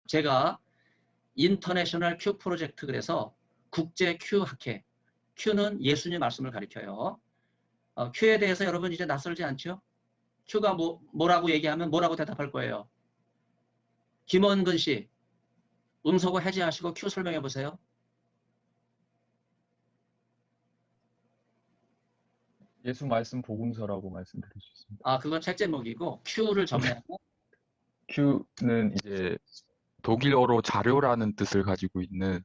제가 인터내셔널 큐 프로젝트 그래서 국제 큐 학회. 큐는 예수님 말씀을 가리켜요. 큐에 대해서 여러분 이제 낯설지 않죠? 큐가 뭐라고 얘기하면 뭐라고 대답할 거예요? 김원근 씨, 음소거 해제하시고 큐 설명해 보세요. 예수 말씀 복음서라고 말씀드릴 수 있습니다. 아, 그건 책 제목이고 큐를 정리하고 Q는 이제 독일어로 자료라는 뜻을 가지고 있는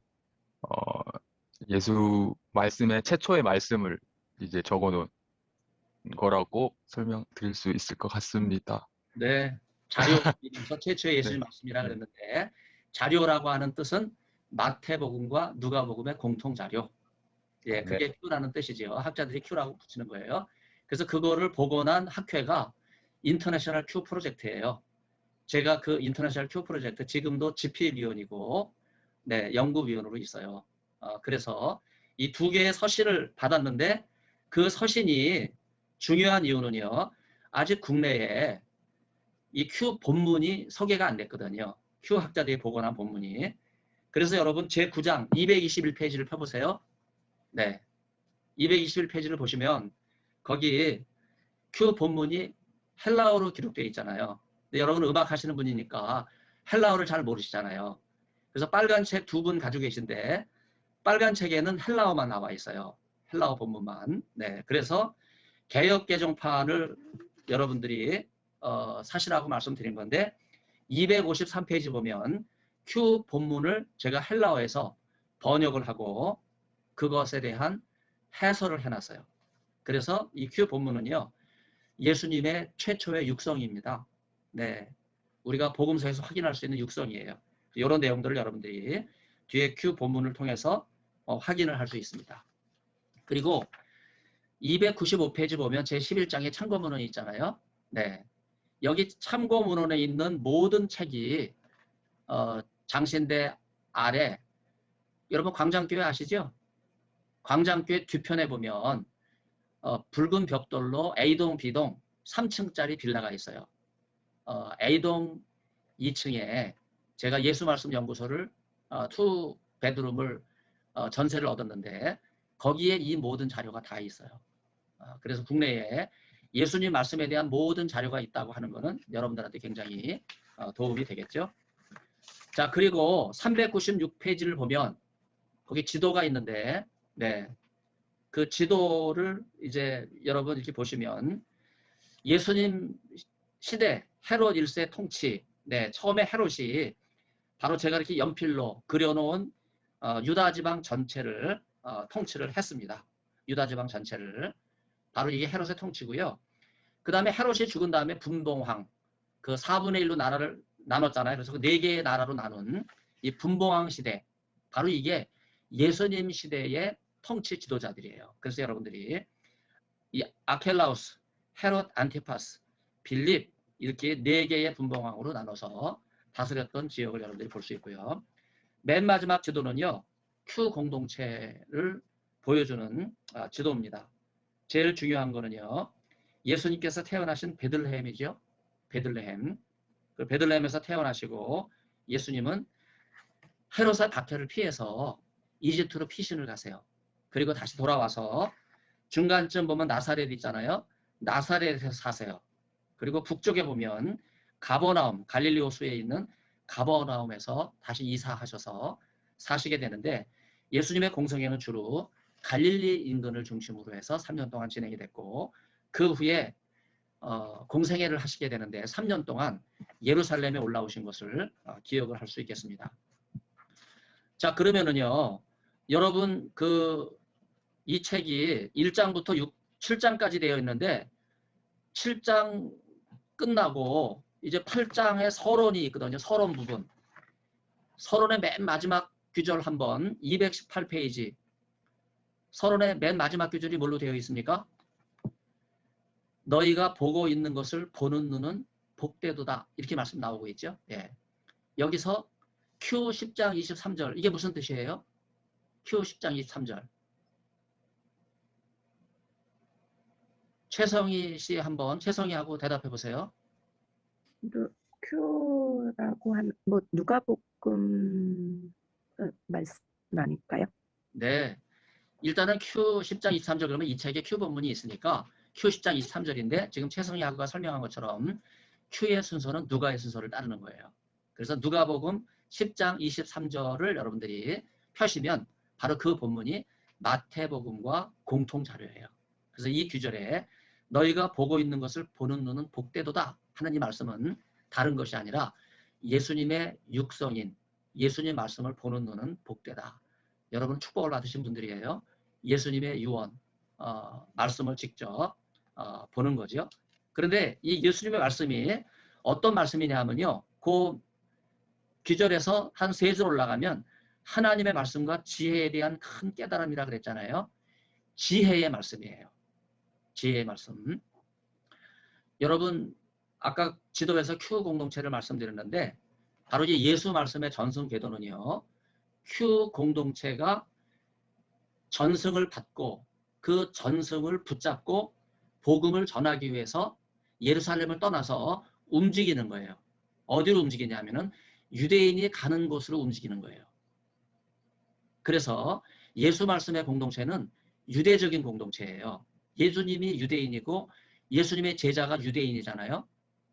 예수 말씀의 최초의 말씀을 이제 적어놓은 거라고 설명드릴 수 있을 것 같습니다. 네, 자료에서 최초의 네, 예수님 말씀이라 네, 그랬는데 자료라고 하는 뜻은 마태복음과 누가복음의 공통 자료. 예, 네, 그게 큐라는 뜻이지요. 학자들이 큐라고 붙이는 거예요. 그래서 그거를 복원한 학회가 인터내셔널 큐 프로젝트예요. 제가 그 인터내셔널 큐 프로젝트 지금도 집필위원이고 네, 연구위원으로 있어요. 그래서 이 두 개의 서신을 받았는데 그 서신이 중요한 이유는요. 아직 국내에 이 큐 본문이 소개가 안 됐거든요. 큐 학자들이 복원한 본문이. 그래서 여러분 제 9장 221페이지를 펴보세요. 네, 221페이지를 보시면 거기 큐 본문이 헬라어로 기록되어 있잖아요. 근데 여러분 음악 하시는 분이니까 헬라어를 잘 모르시잖아요. 그래서 빨간 책 두 분 가지고 계신데 빨간 책에는 헬라어만 나와 있어요. 헬라어 본문만. 네, 그래서 개역 개정판을 여러분들이 사시라고 말씀드린 건데 253페이지 보면 큐 본문을 제가 헬라어에서 번역을 하고 그것에 대한 해설을 해놨어요. 그래서 이 큐 본문은요. 예수님의 최초의 육성입니다. 네, 우리가 복음서에서 확인할 수 있는 육성이에요. 이런 내용들을 여러분들이 뒤에 큐 본문을 통해서 확인을 할 수 있습니다. 그리고 295페이지 보면 제11장에 참고문헌이 있잖아요. 네, 여기 참고문헌에 있는 모든 책이 장신대 아래 여러분 광장교회 아시죠? 광장교회 뒤편에 보면 붉은 벽돌로 A동, B동 3층짜리 빌라가 있어요. A동 2층에 제가 예수 말씀 연구소를 투 베드룸을 전세를 얻었는데 거기에 이 모든 자료가 다 있어요. 그래서 국내에 예수님 말씀에 대한 모든 자료가 있다고 하는 것은 여러분들한테 굉장히 도움이 되겠죠. 자, 그리고 396페이지를 보면 거기 지도가 있는데 네, 그 지도를 이제 여러분 이렇게 보시면 예수님 시대 헤롯 1세 통치, 네, 처음에 헤롯이 바로 제가 이렇게 연필로 그려놓은 유다 지방 전체를 통치를 했습니다. 유다 지방 전체를. 바로 이게 헤롯의 통치고요. 그 다음에 헤롯이 죽은 다음에 분봉왕, 그 4분의 1로 나라를 나눴잖아요. 그래서 그 4개의 나라로 나눈 이 분봉왕 시대, 바로 이게 예수님 시대의 통치 지도자들이에요. 그래서 여러분들이 이 아켈라우스, 헤롯 안티파스, 빌립 이렇게 4개의 분봉왕으로 나눠서 다스렸던 지역을 여러분들이 볼 수 있고요. 맨 마지막 지도는요. 큐 공동체를 보여주는 지도입니다. 제일 중요한 거는요. 예수님께서 태어나신 베들레헴이죠. 베들레헴. 그 베들레헴에서 태어나시고 예수님은 헤롯의 박해를 피해서 이집트로 피신을 가세요. 그리고 다시 돌아와서 중간쯤 보면 나사렛 있잖아요. 나사렛에서 사세요. 그리고 북쪽에 보면 가버나움, 갈릴리 호수에 있는 가버나움에서 다시 이사하셔서 사시게 되는데 예수님의 공성회는 주로 갈릴리 인근을 중심으로 해서 3년 동안 진행이 됐고 그 후에 공생애를 하시게 되는데 3년 동안 예루살렘에 올라오신 것을 기억을 할 수 있겠습니다. 자, 그러면은요. 여러분 이 책이 1장부터 7장까지 되어 있는데 7장 끝나고 이제 8장에 서론이 있거든요. 서론 부분. 서론의 맨 마지막 규절 한번 218페이지. 서론의 맨 마지막 규절이 뭘로 되어 있습니까? 너희가 보고 있는 것을 보는 눈은 복되도다. 이렇게 말씀 나오고 있죠. 예. 여기서 Q 10장 23절. 이게 무슨 뜻이에요? Q 10장 23절. 최성희 씨 한번 최성희하고 대답해 보세요. 큐라고 하면 뭐 누가복음 말씀 아닐까요? 네. 일단은 Q 10장 23절 그러면 이 책에 Q 본문이 있으니까 Q 10장 23절인데 지금 최성희 학우가 설명한 것처럼 Q의 순서는 누가의 순서를 따르는 거예요. 그래서 누가복음 10장 23절을 여러분들이 펴시면 바로 그 본문이 마태복음과 공통 자료예요. 그래서 이 규절에 너희가 보고 있는 것을 보는 눈은 복되도다 하는 이 말씀은 다른 것이 아니라 예수님의 육성인 예수님 말씀을 보는 눈은 복되다. 여러분 축복을 받으신 분들이에요. 예수님의 유언 말씀을 직접 보는 거죠. 그런데 이 예수님의 말씀이 어떤 말씀이냐 하면요. 그 귀절에서 한 3줄 올라가면 하나님의 말씀과 지혜에 대한 큰 깨달음이라 그랬잖아요. 지혜의 말씀이에요. 지혜의 말씀. 여러분 아까 지도에서 Q 공동체를 말씀드렸는데 바로 이 예수 말씀의 전승 궤도는요. Q 공동체가 전승을 받고 그 전승을 붙잡고 복음을 전하기 위해서 예루살렘을 떠나서 움직이는 거예요. 어디로 움직이냐면은 유대인이 가는 곳으로 움직이는 거예요. 그래서 예수 말씀의 공동체는 유대적인 공동체예요. 예수님이 유대인이고 예수님의 제자가 유대인이잖아요.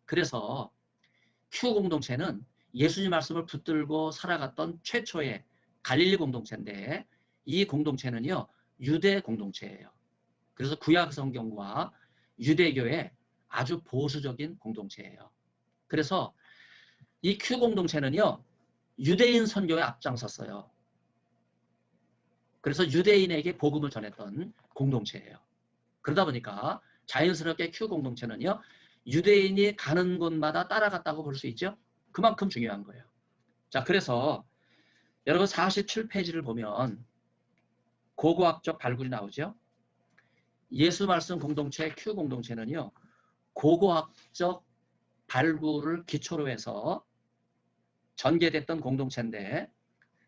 그래서 Q 공동체는 예수님 말씀을 붙들고 살아갔던 최초의 갈릴리 공동체인데 이 공동체는요. 유대 공동체예요. 그래서 구약 성경과 유대교의 아주 보수적인 공동체예요. 그래서 이 Q 공동체는요. 유대인 선교에 앞장섰어요. 그래서 유대인에게 복음을 전했던 공동체예요. 그러다 보니까 자연스럽게 Q 공동체는요. 유대인이 가는 곳마다 따라갔다고 볼 수 있죠. 그만큼 중요한 거예요. 자, 그래서 여러분 47페이지를 보면 고고학적 발굴이 나오죠. 예수 말씀 공동체 Q 공동체는요. 고고학적 발굴을 기초로 해서 전개됐던 공동체인데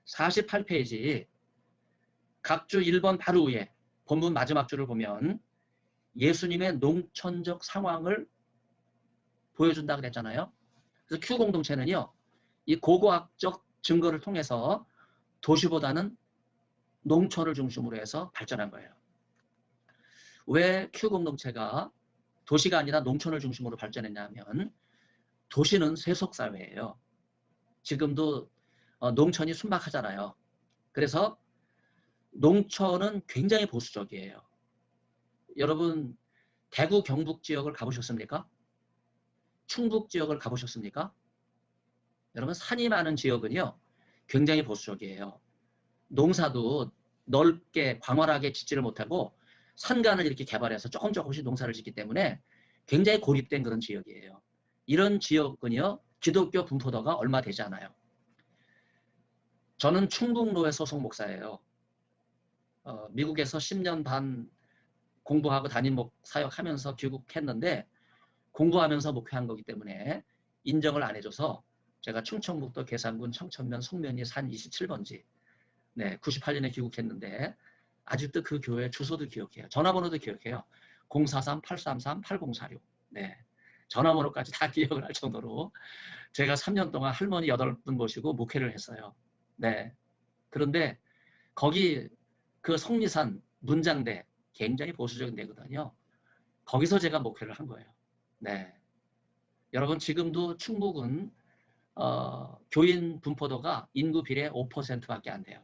48페이지 각주 1번 바로 위에 본문 마지막 줄을 보면 예수님의 농촌적 상황을 보여준다 그랬잖아요. 그래서 Q 공동체는요. 이 고고학적 증거를 통해서 도시보다는 농촌을 중심으로 해서 발전한 거예요. 왜 Q 공동체가 도시가 아니라 농촌을 중심으로 발전했냐 하면 도시는 세속사회예요. 지금도 농촌이 순박하잖아요. 그래서 농촌은 굉장히 보수적이에요. 여러분 대구 경북 지역을 가보셨습니까? 충북 지역을 가보셨습니까? 여러분 산이 많은 지역은요. 굉장히 보수적이에요. 농사도 넓게 광활하게 짓지를 못하고 산간을 이렇게 개발해서 조금씩 농사를 짓기 때문에 굉장히 고립된 그런 지역이에요. 이런 지역은요. 기독교 분포도가 얼마 되지 않아요. 저는 충북로의 소속 목사예요. 미국에서 10년 반 공부하고 담임 사역하면서 귀국했는데 공부하면서 목회한 거기 때문에 인정을 안 해줘서 제가 충청북도 계산군 청천면 송면리 산 27번지 98년에 귀국했는데 아직도 그 교회 주소도 기억해요. 전화번호도 기억해요. 043-833-8046 전화번호까지 다 기억을 할 정도로 제가 3년 동안 할머니 8분 모시고 목회를 했어요. 그런데 거기 그 성리산 문장대 굉장히 보수적인 데거든요. 거기서 제가 목회를 한 거예요. 여러분 지금도 충북은 교인 분포도가 인구 비례 5%밖에 안 돼요.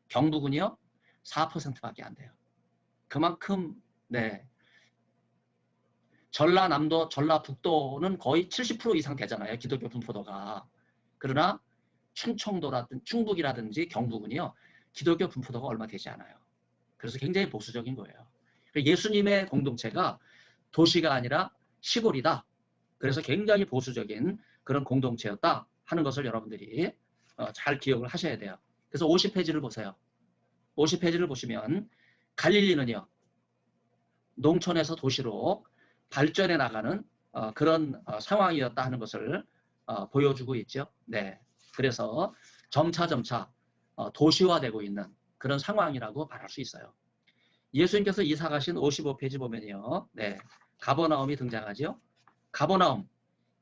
경북은요 4%밖에 안 돼요. 그만큼 전라남도, 전라북도는 거의 70% 이상 되잖아요. 기독교 분포도가. 그러나 충북이라든지 경북은요 기독교 분포도가 얼마 되지 않아요. 그래서 굉장히 보수적인 거예요. 예수님의 공동체가 도시가 아니라 시골이다. 그래서 굉장히 보수적인 그런 공동체였다 하는 것을 여러분들이 잘 기억을 하셔야 돼요. 그래서 50페이지를 보세요. 50페이지를 보시면 갈릴리는요. 농촌에서 도시로 발전해 나가는 그런 상황이었다 하는 것을 보여주고 있죠. 그래서 점차 도시화되고 있는 그런 상황이라고 말할 수 있어요. 예수님께서 이사 가신 55페이지 보면요. 가버나움이 등장하죠. 가버나움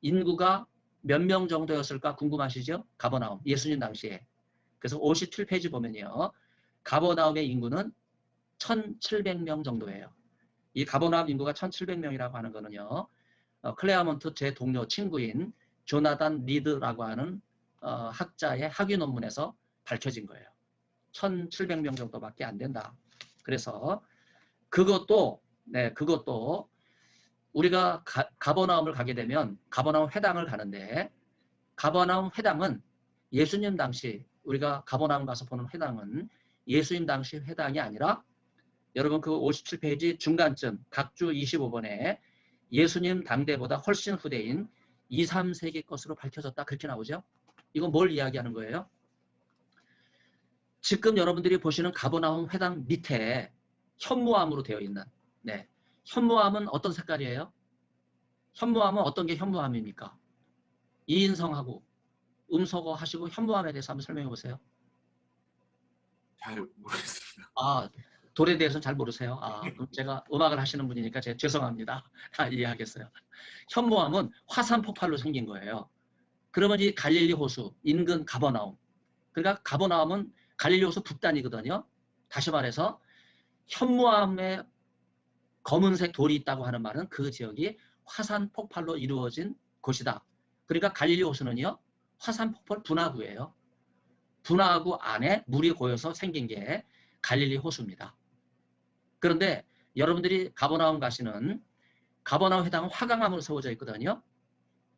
인구가 몇 명 정도였을까 궁금하시죠? 가버나움 예수님 당시에. 그래서 57페이지 보면요. 가버나움의 인구는 1700명 정도예요. 이 가버나움 인구가 1700명이라고 하는 거는요. 클레어먼트 제 동료 친구인 조나단 리드라고 하는 학자의 학위 논문에서 밝혀진 거예요. 1700명 정도밖에 안 된다. 그래서 그것도 우리가 가버나움을 가게 되면 가버나움 회당을 가는데 가버나움 회당은 예수님 당시 우리가 가버나움 가서 보는 회당은 예수님 당시 회당이 아니라 여러분 그 57페이지 중간쯤 각주 25번에 예수님 당대보다 훨씬 후대인 2, 3세기 것으로 밝혀졌다 그렇게 나오죠. 이건 뭘 이야기하는 거예요? 지금 여러분들이 보시는 가버나움 회당 밑에 현무암으로 되어 있는 현무암은 어떤 색깔이에요? 현무암은 어떤 게 현무암입니까? 이인성하고 음소거 하시고 현무암에 대해서 한번 설명해 보세요. 잘 모르겠습니다. 돌에 대해서는 잘 모르세요. 그럼 제가 음악을 하시는 분이니까 제가 죄송합니다. 다 이해하겠어요. 현무암은 화산 폭발로 생긴 거예요. 그러면 이 갈릴리 호수 인근 가버나움. 그러니까 가버나움은 갈릴리 호수 북단이거든요. 다시 말해서 현무암에 검은색 돌이 있다고 하는 말은 그 지역이 화산 폭발로 이루어진 곳이다. 그러니까 갈릴리 호수는요. 화산 폭발 분화구예요. 분화구 안에 물이 고여서 생긴 게 갈릴리 호수입니다. 그런데 여러분들이 가버나움 가시는 가버나움 회당은 화강암으로 세워져 있거든요.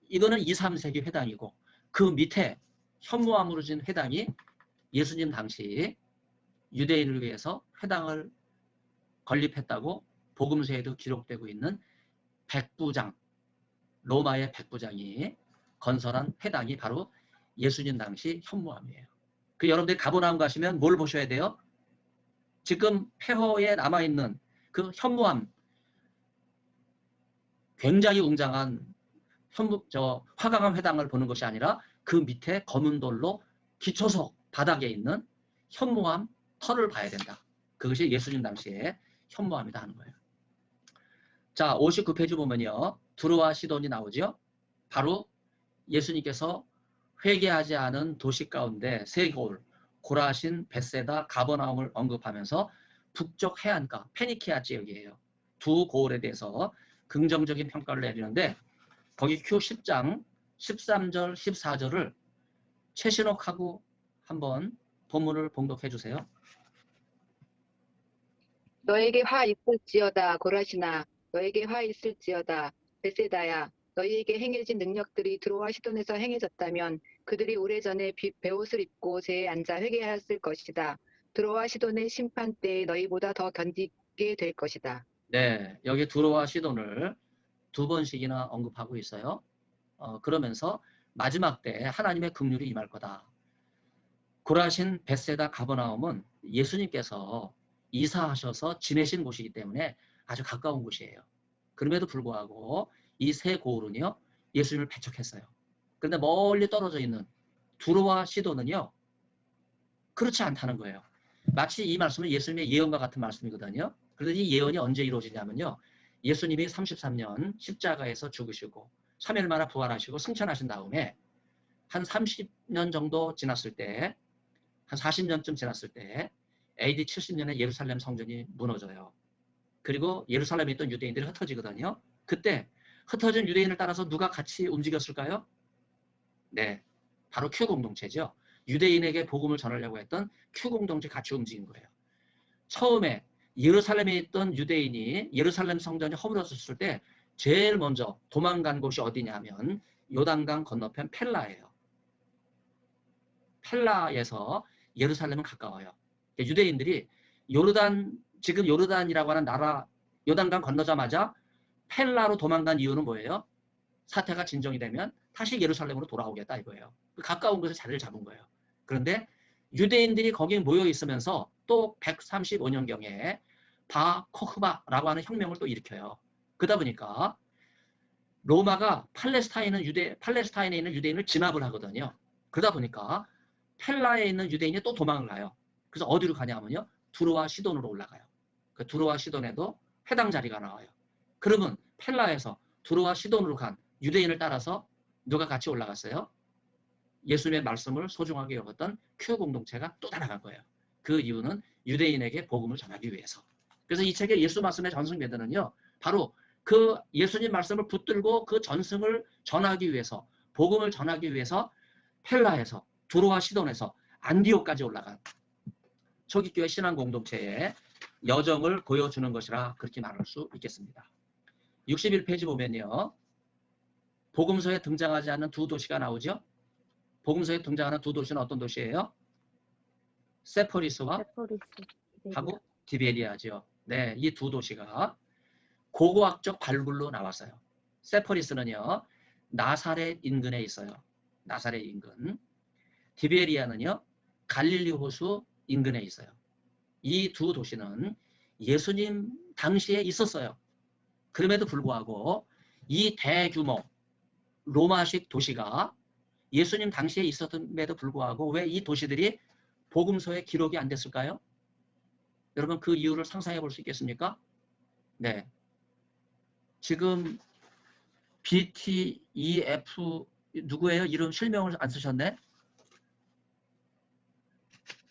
이거는 2, 3세기 회당이고 그 밑에 현무암으로 진 회당이 예수님 당시 유대인을 위해서 회당을 건립했다고 복음서에도 기록되고 있는 백부장, 로마의 백부장이 건설한 회당이 바로 예수님 당시 현무암이에요. 그 여러분들이 가버나움 가시면 뭘 보셔야 돼요? 지금 폐허에 남아있는 그 현무암, 굉장히 웅장한 화강암 회당을 보는 것이 아니라 그 밑에 검은 돌로 기초석 바닥에 있는 현무암 터를 봐야 된다. 그것이 예수님 당시에 현무암이다 하는 거예요. 자, 59페이지 보면요. 두로와 시돈이 나오죠. 바로 예수님께서 회개하지 않은 도시 가운데 세 고을, 고라신, 벳세다, 가버나움을 언급하면서 북쪽 해안가, 페니키아 지역이에요. 두 고을에 대해서 긍정적인 평가를 내리는데 거기 큐 10장 13절, 14절을 최신옥하고 한번 본문을 봉독해 주세요. 너에게 화 있을지어다 고라시나 너에게 화 있을지어다 벳세다야 너희에게 행해진 능력들이 두로와 시돈에서 행해졌다면 그들이 오래전에 베옷을 입고 제에 앉아 회개하였을 것이다. 두로와 시돈의 심판 때에 너희보다 더 견디게 될 것이다. 네, 여기 두로와 시돈을 두 번씩이나 언급하고 있어요. 그러면서 마지막 때 하나님의 긍휼이 임할 거다. 고라신, 벳세다, 가버나움은 예수님께서 이사하셔서 지내신 곳이기 때문에 아주 가까운 곳이에요. 그럼에도 불구하고 이 세 고을은요 예수님을 배척했어요. 그런데 멀리 떨어져 있는 두로와 시돈은요 그렇지 않다는 거예요. 마치 이 말씀은 예수님의 예언과 같은 말씀이거든요. 그런데 이 예언이 언제 이루어지냐면요. 예수님이 33년 십자가에서 죽으시고 3일 만에 부활하시고 승천하신 다음에 한 30년 정도 지났을 때, 한 40년쯤 지났을 때 AD 70년에 예루살렘 성전이 무너져요. 그리고 예루살렘에 있던 유대인들이 흩어지거든요. 그때 흩어진 유대인을 따라서 누가 같이 움직였을까요? 네, 바로 큐 공동체죠. 유대인에게 복음을 전하려고 했던 큐 공동체 같이 움직인 거예요. 처음에 예루살렘에 있던 유대인이 예루살렘 성전이 허물어졌을 때 제일 먼저 도망간 곳이 어디냐면 요단강 건너편 펠라예요. 펠라에서 예루살렘은 가까워요. 유대인들이 지금 요르단이라고 하는 나라 요단강 건너자마자 펠라로 도망간 이유는 뭐예요? 사태가 진정이 되면 다시 예루살렘으로 돌아오겠다 이거예요. 가까운 곳에 자리를 잡은 거예요. 그런데 유대인들이 거기에 모여 있으면서 또 135년경에 바 코흐바라고 하는 혁명을 또 일으켜요. 그러다 보니까 로마가 팔레스타인에 있는 유대인을 진압을 하거든요. 그러다 보니까 펠라에 있는 유대인이 또 도망을 가요. 그래서 어디로 가냐면요. 두로와 시돈으로 올라가요. 그 두로와 시돈에도 해당 자리가 나와요. 그러면 펠라에서 두로와 시돈으로 간 유대인을 따라서 누가 같이 올라갔어요? 예수님의 말씀을 소중하게 여겼던 큐 공동체가 또 따라간 거예요. 그 이유는 유대인에게 복음을 전하기 위해서. 그래서 이 책의 예수 말씀의 전승 배드는요, 바로 그 예수님 말씀을 붙들고 그 전승을 전하기 위해서, 복음을 전하기 위해서 펠라에서, 두로와 시돈에서 안디옥까지 올라간 초기교회 신앙 공동체의 여정을 보여주는 것이라 그렇게 말할 수 있겠습니다. 61페이지 보면요, 복음서에 등장하지 않는 두 도시가 나오죠. 복음서에 등장하는 두 도시는 어떤 도시예요? 세포리스와 세포리스. 하고 디베리아죠. 네, 이 두 도시가 고고학적 발굴로 나왔어요. 세포리스는요, 나사렛 인근에 있어요. 나사렛 인근. 디베리아는요, 갈릴리 호수 인근에 있어요. 이 두 도시는 예수님 당시에 있었어요. 그럼에도 불구하고 이 대규모 로마식 도시가 예수님 당시에 있었음에도 불구하고 왜 이 도시들이 복음서에 기록이 안 됐을까요? 여러분 그 이유를 상상해 볼 수 있겠습니까? 네. 지금 BTEF 누구예요? 이름 실명을 안 쓰셨네?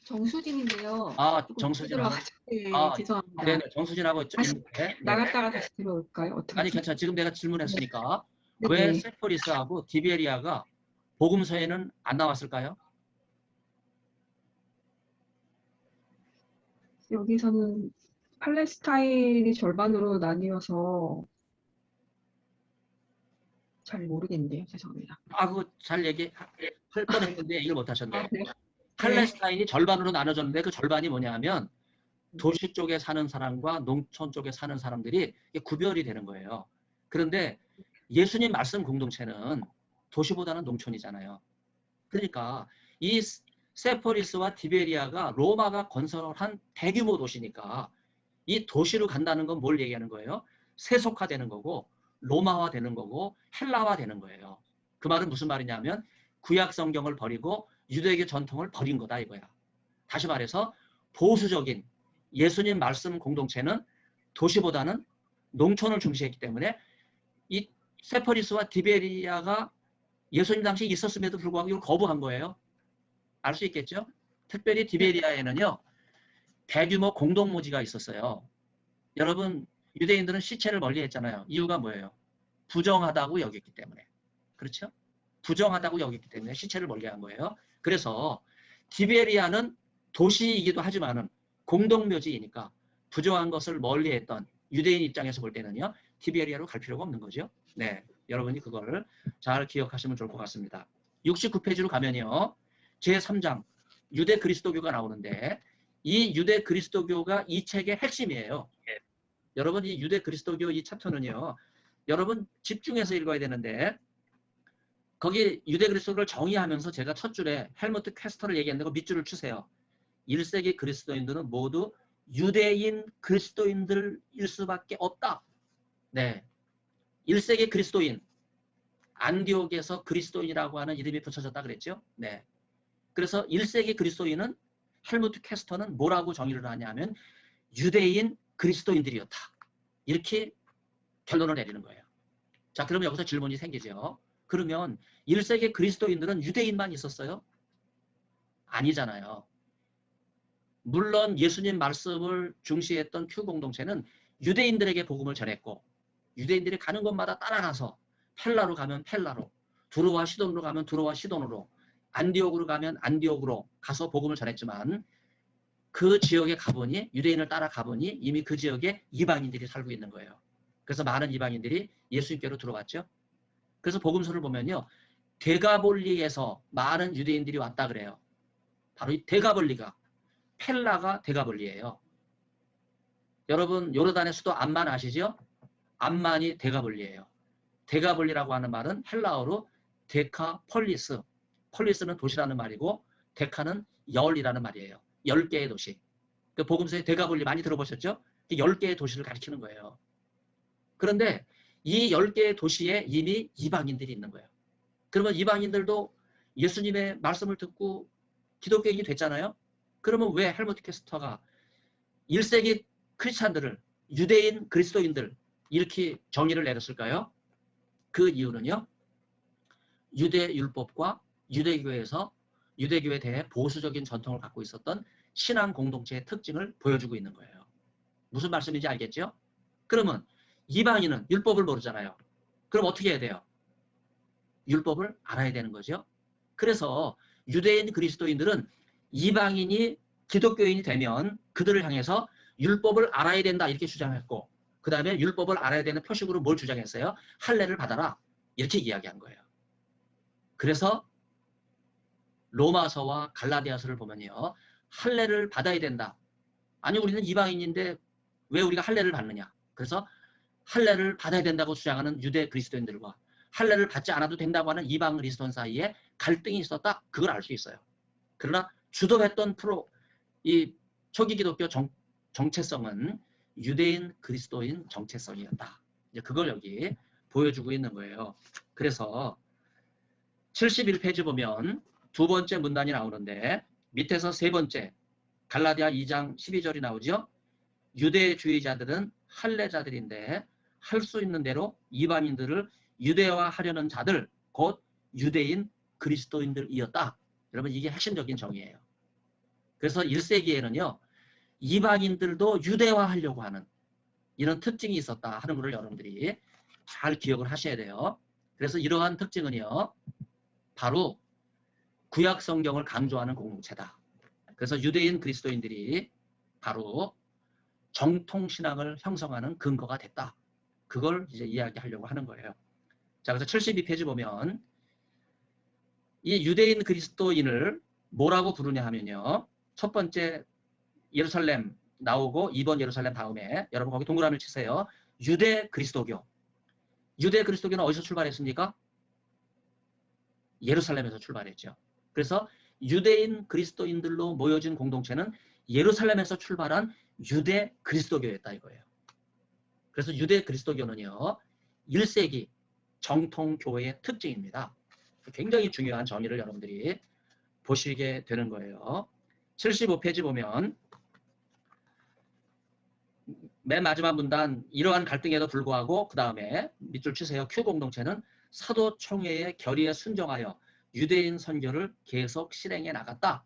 정수진인데요. 아, 조금 정수진하고. 들어가지고, 네, 아, 죄송합니다. 네네, 정수진하고 다시 있는데. 네. 나갔다가 다시 들어올까요? 어떻게? 아니 괜찮아. 지금 내가 질문했으니까 네. 왜 네. 세포리스하고 디베리아가 복음서에는 안 나왔을까요? 여기서는 팔레스타인이 절반으로 나뉘어서 잘 모르겠네요. 죄송합니다. 아, 그거 잘 얘기할 뻔했는데 얘기를 못 하셨네. 아, 네. 팔레스타인이 절반으로 나눠졌는데 그 절반이 뭐냐면 도시 쪽에 사는 사람과 농촌 쪽에 사는 사람들이 이게 구별이 되는 거예요. 그런데 예수님 말씀 공동체는 도시보다는 농촌이잖아요. 그러니까 이 세포리스와 디베리아가 로마가 건설한 대규모 도시니까 이 도시로 간다는 건 뭘 얘기하는 거예요? 세속화되는 거고 로마화되는 거고 헬라화되는 거예요. 그 말은 무슨 말이냐면 구약 성경을 버리고 유대교 전통을 버린 거다 이거야. 다시 말해서 보수적인 예수님 말씀 공동체는 도시보다는 농촌을 중시했기 때문에 이 세포리스와 디베리아가 예수님 당시 있었음에도 불구하고 이걸 거부한 거예요. 알 수 있겠죠? 특별히 디베리아에는요, 대규모 공동묘지가 있었어요. 여러분, 유대인들은 시체를 멀리 했잖아요. 이유가 뭐예요? 부정하다고 여겼기 때문에. 그렇죠? 부정하다고 여겼기 때문에 시체를 멀리 한 거예요. 그래서 디베리아는 도시이기도 하지만은 공동묘지이니까 부정한 것을 멀리 했던 유대인 입장에서 볼 때는요, 디베리아로 갈 필요가 없는 거죠. 네. 여러분이 그걸 잘 기억하시면 좋을 것 같습니다. 69페이지로 가면요. 제3장 유대 그리스도교가 나오는데 이 유대 그리스도교가 이 책의 핵심이에요. 여러분 이 유대 그리스도교 이 챕터는요. 여러분 집중해서 읽어야 되는데 거기 유대 그리스도교를 정의하면서 제가 첫 줄에 헬무트 퀘스터를 얘기했는데 그 밑줄을 추세요. 1세기 그리스도인들은 모두 유대인 그리스도인들일 수밖에 없다. 네. 1세기 그리스도인 안디옥에서 그리스도인이라고 하는 이름이 붙여졌다 그랬죠. 네. 그래서 1세기 그리스도인은 헬무트 캐스터는 뭐라고 정의를 하냐면 유대인 그리스도인들이었다. 이렇게 결론을 내리는 거예요. 자, 그러면 여기서 질문이 생기죠. 그러면 1세기 그리스도인들은 유대인만 있었어요? 아니잖아요. 물론 예수님 말씀을 중시했던 큐 공동체는 유대인들에게 복음을 전했고 유대인들이 가는 곳마다 따라가서 펠라로 가면 펠라로, 두로와 시돈으로 가면 두로와 시돈으로, 안디옥으로 가면 안디옥으로 가서 복음을 전했지만 그 지역에 가보니 유대인을 따라 가보니 이미 그 지역에 이방인들이 살고 있는 거예요. 그래서 많은 이방인들이 예수님께로 들어왔죠. 그래서 복음서를 보면요. 데가볼리에서 많은 유대인들이 왔다 그래요. 바로 이 데가볼리가 펠라가 데가볼리예요. 여러분 요르단의 수도 암만 아시죠? 암만이 데가볼리예요. 데가볼리라고 하는 말은 헬라어로 데카폴리스. 폴리스는 도시라는 말이고 데카는 열이라는 말이에요. 10개의 도시. 그 복음서에 데가볼리 많이 들어보셨죠? 10개의 도시를 가리키는 거예요. 그런데 이 10개의 도시에 이미 이방인들이 있는 거예요. 그러면 이방인들도 예수님의 말씀을 듣고 기독교인이 됐잖아요. 그러면 왜 헬무트 캐스터가 1세기 크리스찬들을 유대인 그리스도인들 이렇게 정의를 내렸을까요? 그 이유는요. 유대 율법과 유대교에 대해 보수적인 전통을 갖고 있었던 신앙 공동체의 특징을 보여주고 있는 거예요. 무슨 말씀인지 알겠죠? 그러면 이방인은 율법을 모르잖아요. 그럼 어떻게 해야 돼요? 율법을 알아야 되는 거죠. 그래서 유대인 그리스도인들은 이방인이 기독교인이 되면 그들을 향해서 율법을 알아야 된다 이렇게 주장했고, 그 다음에 율법을 알아야 되는 표식으로 뭘 주장했어요? 할례를 받아라 이렇게 이야기한 거예요. 그래서 로마서와 갈라디아서를 보면요, 할례를 받아야 된다. 아니 우리는 이방인인데 왜 우리가 할례를 받느냐? 그래서 할례를 받아야 된다고 주장하는 유대 그리스도인들과 할례를 받지 않아도 된다고 하는 이방 그리스도인 사이에 갈등이 있었다. 그걸 알 수 있어요. 그러나 주도했던 이 초기 기독교 정체성은 유대인 그리스도인 정체성이었다. 이제 그걸 여기 보여주고 있는 거예요. 그래서 71페이지 보면 두 번째 문단이 나오는데 밑에서 세 번째 갈라디아 2장 12절이 나오죠. 유대주의자들은 할례자들인데 할 수 있는 대로 이방인들을 유대화하려는 자들, 곧 유대인 그리스도인들이었다. 여러분 이게 핵심적인 정의예요. 그래서 1세기에는요. 이방인들도 유대화하려고 하는 이런 특징이 있었다 하는 것을 여러분들이 잘 기억을 하셔야 돼요. 그래서 이러한 특징은요. 바로 구약 성경을 강조하는 공동체다. 그래서 유대인 그리스도인들이 바로 정통신앙을 형성하는 근거가 됐다. 그걸 이제 이야기하려고 하는 거예요. 자, 그래서 72페이지 보면 이 유대인 그리스도인을 뭐라고 부르냐 하면요. 첫 번째 예루살렘 나오고 2번 예루살렘 다음에 여러분 거기 동그라미를 치세요. 유대 그리스도교. 유대 그리스도교는 어디서 출발했습니까? 예루살렘에서 출발했죠. 그래서 유대인 그리스도인들로 모여진 공동체는 예루살렘에서 출발한 유대 그리스도교였다 이거예요. 그래서 유대 그리스도교는요. 1세기 정통교회의 특징입니다. 굉장히 중요한 정의를 여러분들이 보시게 되는 거예요. 75페이지 보면 맨 마지막 문단 이러한 갈등에도 불구하고 그 다음에 밑줄 치세요. Q 공동체는 사도 총회의 결의에 순종하여 유대인 선교를 계속 실행해 나갔다.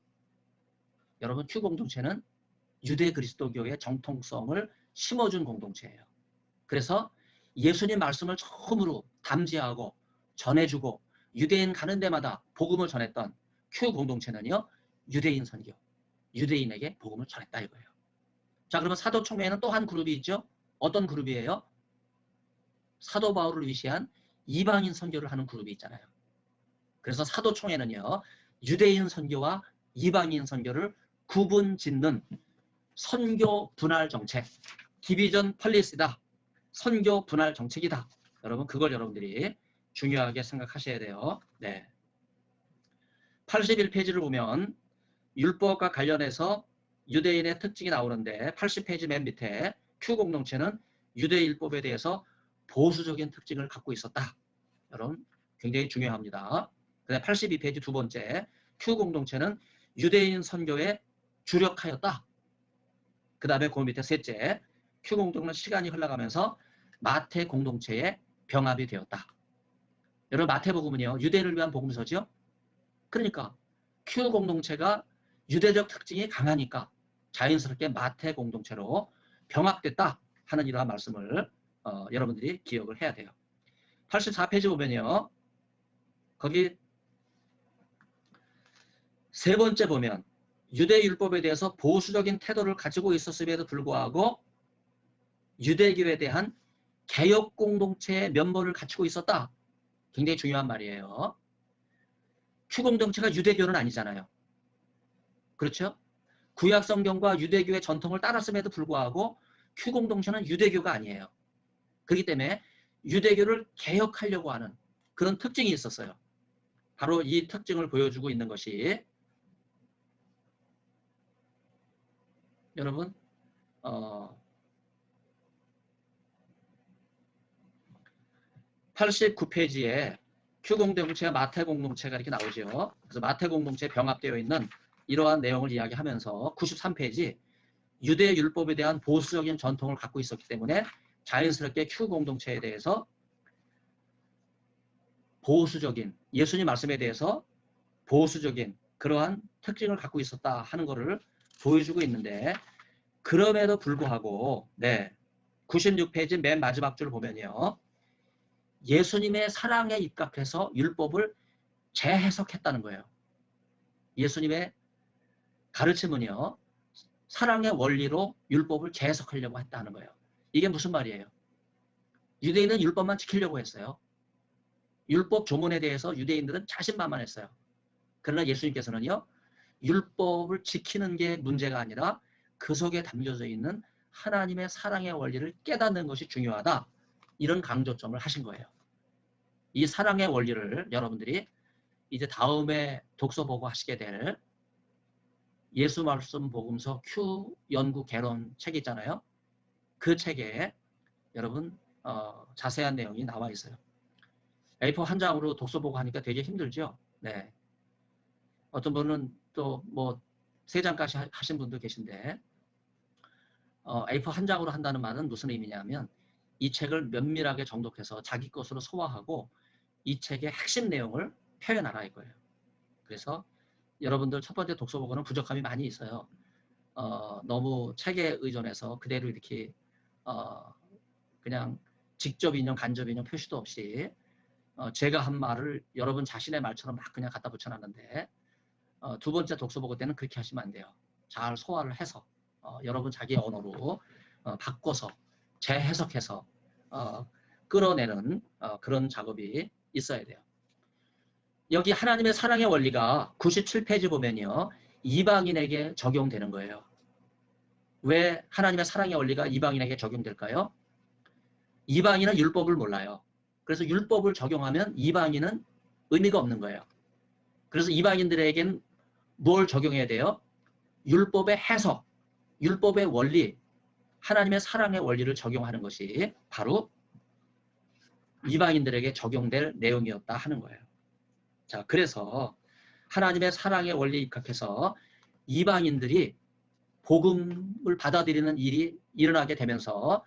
여러분 Q 공동체는 유대 그리스도교의 정통성을 심어준 공동체예요. 그래서 예수님 말씀을 처음으로 담지하고 전해주고 유대인 가는 데마다 복음을 전했던 Q 공동체는요. 유대인 선교, 유대인에게 복음을 전했다 이거예요. 자, 그러면 사도 총회에는 또 한 그룹이 있죠. 어떤 그룹이에요? 사도 바울을 위시한 이방인 선교를 하는 그룹이 있잖아요. 그래서 사도 총회는요. 유대인 선교와 이방인 선교를 구분 짓는 선교 분할 정책, 디비전 펄리시다. 선교 분할 정책이다. 여러분 그걸 여러분들이 중요하게 생각하셔야 돼요. 네. 81페이지를 보면 율법과 관련해서 유대인의 특징이 나오는데 80페이지 맨 밑에 Q 공동체는 유대율법에 대해서 보수적인 특징을 갖고 있었다. 여러분 굉장히 중요합니다. 82페이지 두 번째 Q 공동체는 유대인 선교에 주력하였다. 그 다음에 그 밑에 셋째 Q 공동체는 시간이 흘러가면서 마태 공동체에 병합이 되었다. 여러분 마태복음은요. 유대인을 위한 복음서죠. 그러니까 Q 공동체가 유대적 특징이 강하니까 자연스럽게 마태 공동체로 병합됐다 하는 이러한 말씀을 여러분들이 기억을 해야 돼요. 84페이지 보면요. 거기 세 번째 보면 유대율법에 대해서 보수적인 태도를 가지고 있었음에도 불구하고 유대교에 대한 개혁 공동체의 면모를 갖추고 있었다. 굉장히 중요한 말이에요. Q 공동체가 유대교는 아니잖아요. 그렇죠? 구약 성경과 유대교의 전통을 따랐음에도 불구하고 Q 공동체는 유대교가 아니에요. 그렇기 때문에 유대교를 개혁하려고 하는 그런 특징이 있었어요. 바로 이 특징을 보여주고 있는 것이 여러분 89페이지에 Q 공동체와 마태 공동체가 이렇게 나오죠. 그래서 마태 공동체에 병합되어 있는 이러한 내용을 이야기하면서 93페이지 유대 율법에 대한 보수적인 전통을 갖고 있었기 때문에 자연스럽게 Q 공동체에 대해서 보수적인 예수님 말씀에 대해서 보수적인 그러한 특징을 갖고 있었다 하는 것을 보여주고 있는데, 그럼에도 불구하고 96페이지 맨 마지막 줄 보면요, 예수님의 사랑에 입각해서 율법을 재해석했다는 거예요. 예수님의 가르침은요, 사랑의 원리로 율법을 재해석하려고 했다는 거예요. 이게 무슨 말이에요? 유대인은 율법만 지키려고 했어요. 율법 조문에 대해서 유대인들은 자신만만했어요. 그러나 예수님께서는요, 율법을 지키는 게 문제가 아니라 그 속에 담겨져 있는 하나님의 사랑의 원리를 깨닫는 것이 중요하다. 이런 강조점을 하신 거예요. 이 사랑의 원리를 여러분들이 이제 다음에 독서 보고 하시게 될 예수 말씀 복음서 Q 연구 개론 책 있잖아요. 그 책에 여러분 자세한 내용이 나와 있어요. A4 한 장으로 독서 보고 하니까 되게 힘들죠. 네. 어떤 분은 또 뭐 3장까지 하신 분도 계신데, A4 한 장으로 한다는 말은 무슨 의미냐면 이 책을 면밀하게 정독해서 자기 것으로 소화하고 이 책의 핵심 내용을 표현하라 이거예요. 그래서 여러분들 첫 번째 독서 보고는 부족함이 많이 있어요. 너무 책에 의존해서 그대로 이렇게 그냥 직접 인용, 간접 인용 표시도 없이 제가 한 말을 여러분 자신의 말처럼 막 그냥 갖다 붙여놨는데, 두 번째 독서 보고 때는 그렇게 하시면 안 돼요. 잘 소화를 해서 여러분 자기 언어로 바꿔서 재해석해서 끌어내는 그런 작업이 있어야 돼요. 여기 하나님의 사랑의 원리가 97페이지 보면요, 이방인에게 적용되는 거예요. 왜 하나님의 사랑의 원리가 이방인에게 적용될까요? 이방인은 율법을 몰라요. 그래서 율법을 적용하면 이방인은 의미가 없는 거예요. 그래서 이방인들에겐 뭘 적용해야 돼요? 율법의 해석, 율법의 원리, 하나님의 사랑의 원리를 적용하는 것이 바로 이방인들에게 적용될 내용이었다 하는 거예요. 자, 그래서 하나님의 사랑의 원리에 입각해서 이방인들이 복음을 받아들이는 일이 일어나게 되면서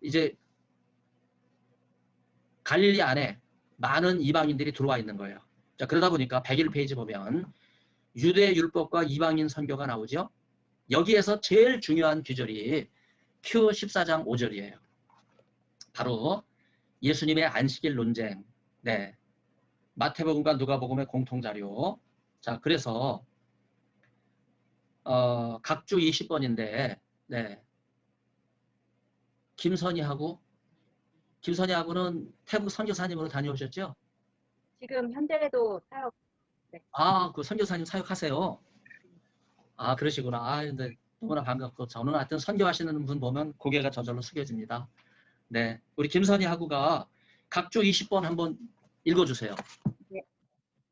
이제 갈릴리 안에 많은 이방인들이 들어와 있는 거예요. 자, 그러다 보니까 101페이지 보면 유대 율법과 이방인 선교가 나오죠. 여기에서 제일 중요한 규절이 Q 14장 5절이에요. 바로 예수님의 안식일 논쟁. 네. 마태복음과 누가복음의 공통자료. 자, 그래서 각주 20번인데 네. 김선희하고는 태국 선교사님으로 다녀오셨죠? 지금 현재도 사역. 네. 아, 그 선교사님 사역하세요. 아, 그러시구나. 아, 근데 너무나 반갑고 저는 하여튼 선교하시는 분 보면 고개가 저절로 숙여집니다. 네, 우리 김선희하고가 각주 20번 한번 읽어주세요. 네.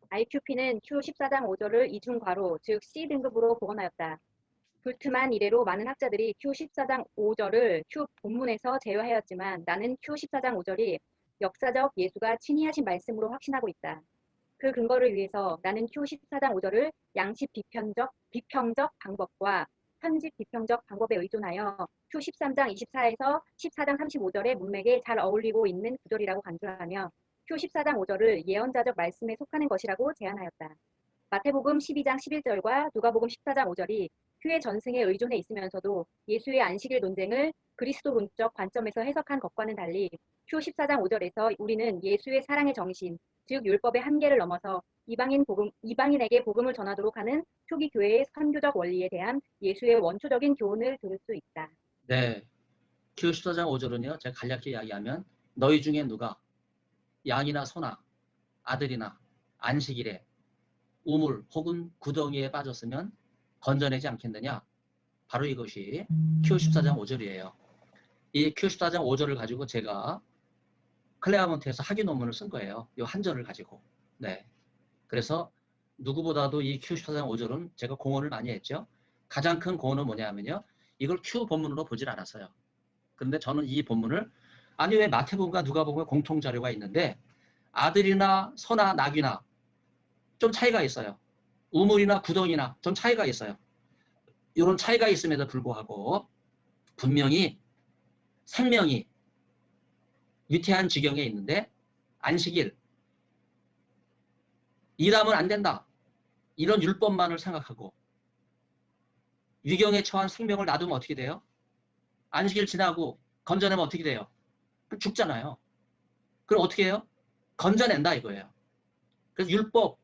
IQP는 Q 14장 5절을 이중괄호, 즉 C등급으로 복원하였다. 불트만 이래로 많은 학자들이 Q 14장 5절을 Q 본문에서 제외하였지만 나는 Q 14장 5절이 역사적 예수가 친히 하신 말씀으로 확신하고 있다. 그 근거를 위해서 나는 Q 14장 5절을 양식 비평적 방법과 편집 비평적 방법에 의존하여 Q 13장 24에서 14장 35절의 문맥에 잘 어울리고 있는 구절이라고 간주하며 Q 14장 5절을 예언자적 말씀에 속하는 것이라고 제안하였다. 마태복음 12장 11절과 누가복음 14장 5절이 큐의 전승에 의존해 있으면서도 예수의 안식일 논쟁을 그리스도론적 관점에서 해석한 것과는 달리 Q 14장 5절에서 우리는 예수의 사랑의 정신, 즉 율법의 한계를 넘어서 이방인에게 복음을 전하도록 하는 초기 교회의 선교적 원리에 대한 예수의 원초적인 교훈을 들을 수 있다. 네, Q 14장 5절은요, 제가 간략히 이야기하면 너희 중에 누가 양이나 소나 아들이나 안식일에 우물 혹은 구덩이에 빠졌으면 건져내지 않겠느냐? 바로 이것이 Q 14장 5절이에요. 이 Q 14장 5절을 가지고 제가 클레아몬트에서 학위 논문을 쓴 거예요. 이 한 절을 가지고. 네. 그래서 누구보다도 이 Q 14장 5절은 제가 공헌을 많이 했죠. 가장 큰 공헌은 뭐냐면요, 이걸 Q 본문으로 보질 않았어요. 그런데 저는 이 본문을 아니 왜 마태복음과 누가복음의 공통 자료가 있는데 아들이나 소나 낙이나 좀 차이가 있어요. 우물이나 구덩이나 좀 차이가 있어요. 이런 차이가 있음에도 불구하고 분명히 생명이 위태한 지경에 있는데 안식일, 일하면 안 된다. 이런 율법만을 생각하고 위경에 처한 생명을 놔두면 어떻게 돼요? 안식일 지나고 건져내면 어떻게 돼요? 그럼 죽잖아요. 그럼 어떻게 해요? 건져낸다 이거예요. 그래서 율법,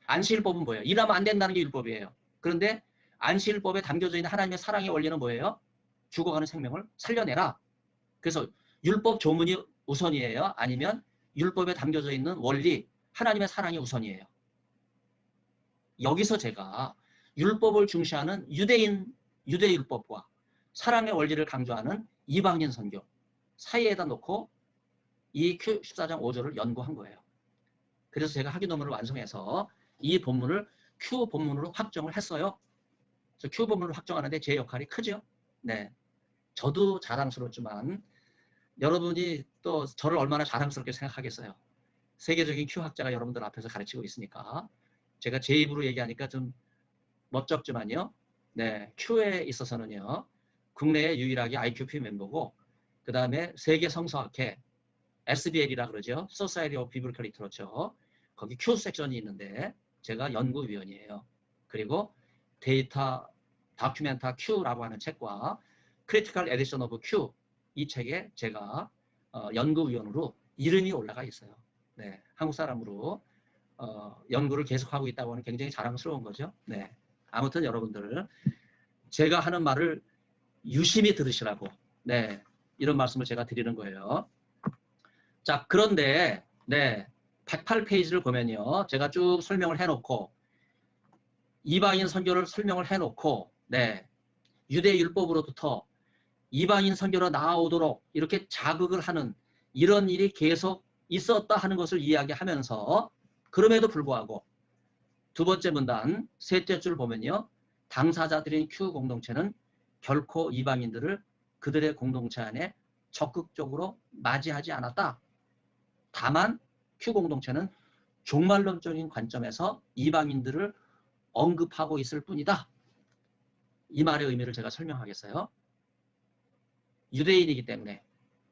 안식일법은 뭐예요? 일하면 안 된다는 게 율법이에요. 그런데 안식일법에 담겨져 있는 하나님의 사랑의 원리는 뭐예요? 죽어가는 생명을 살려내라. 그래서 율법 조문이 우선이에요? 아니면 율법에 담겨져 있는 원리, 하나님의 사랑이 우선이에요? 여기서 제가 율법을 중시하는 유대율법과 사랑의 원리를 강조하는 이방인 선교 사이에다 놓고 이 Q 14장 5절을 연구한 거예요. 그래서 제가 학위 논문을 완성해서 이 본문을 Q 본문으로 확정을 했어요. 그래서 Q 본문을 확정하는데 제 역할이 크죠. 네, 저도 자랑스럽지만 여러분이 또 저를 얼마나 자랑스럽게 생각하겠어요. 세계적인 Q 학자가 여러분들 앞에서 가르치고 있으니까 제가 제 입으로 얘기하니까 좀 멋쩍지만요. 네, Q에 있어서는요. 국내에 유일하게 IQP 멤버고 그 다음에 세계 성서학회 SBL이라 그러죠. Society of Biblical Literature. 거기 Q 섹션이 있는데 제가 연구위원이에요. 그리고 데이터 다큐멘타 Q라고 하는 책과 Critical Edition of Q 이 책에 제가 연구위원으로 이름이 올라가 있어요. 네, 한국 사람으로 연구를 계속하고 있다고 하는 굉장히 자랑스러운 거죠. 네, 아무튼 여러분들 제가 하는 말을 유심히 들으시라고 네, 이런 말씀을 제가 드리는 거예요. 자, 그런데 네, 108페이지를 보면요. 제가 쭉 설명을 해놓고 이방인 선교를 설명을 해놓고 네, 유대 율법으로부터 이방인 선교로 나아오도록 이렇게 자극을 하는 이런 일이 계속 있었다 하는 것을 이야기하면서 그럼에도 불구하고 두 번째 문단 셋째 줄 보면요. 당사자들인 Q 공동체는 결코 이방인들을 그들의 공동체 안에 적극적으로 맞이하지 않았다. 다만 Q 공동체는 종말론적인 관점에서 이방인들을 언급하고 있을 뿐이다. 이 말의 의미를 제가 설명하겠어요. 유대인이기 때문에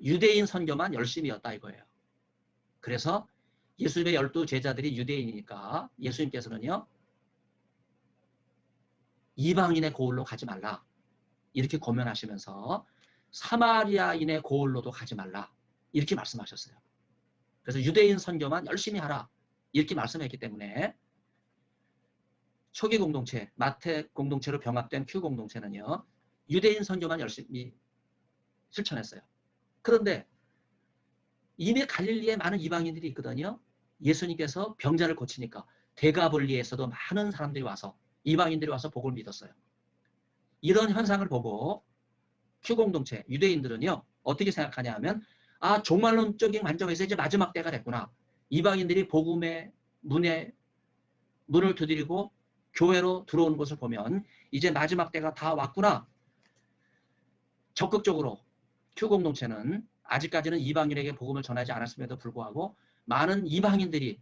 유대인 선교만 열심히 였다 이거예요. 그래서 예수님의 12제자들이 유대인이니까 예수님께서는요. 이방인의 고을로 가지 말라. 이렇게 권면하시면서 사마리아인의 고을로도 가지 말라. 이렇게 말씀하셨어요. 그래서 유대인 선교만 열심히 하라. 이렇게 말씀했기 때문에 초기 공동체, 마태 공동체로 병합된 Q 공동체는요. 유대인 선교만 열심히 실천했어요. 그런데 이미 갈릴리에 많은 이방인들이 있거든요. 예수님께서 병자를 고치니까 데가볼리에서도 많은 사람들이 와서 이방인들이 와서 복을 믿었어요. 이런 현상을 보고 Q 공동체, 유대인들은요. 어떻게 생각하냐 하면 아 종말론적인 관점에서 이제 마지막 때가 됐구나. 이방인들이 복음의 문을 두드리고 교회로 들어오는 것을 보면 이제 마지막 때가 다 왔구나. 적극적으로 Q 공동체는 아직까지는 이방인에게 복음을 전하지 않았음에도 불구하고 많은 이방인들이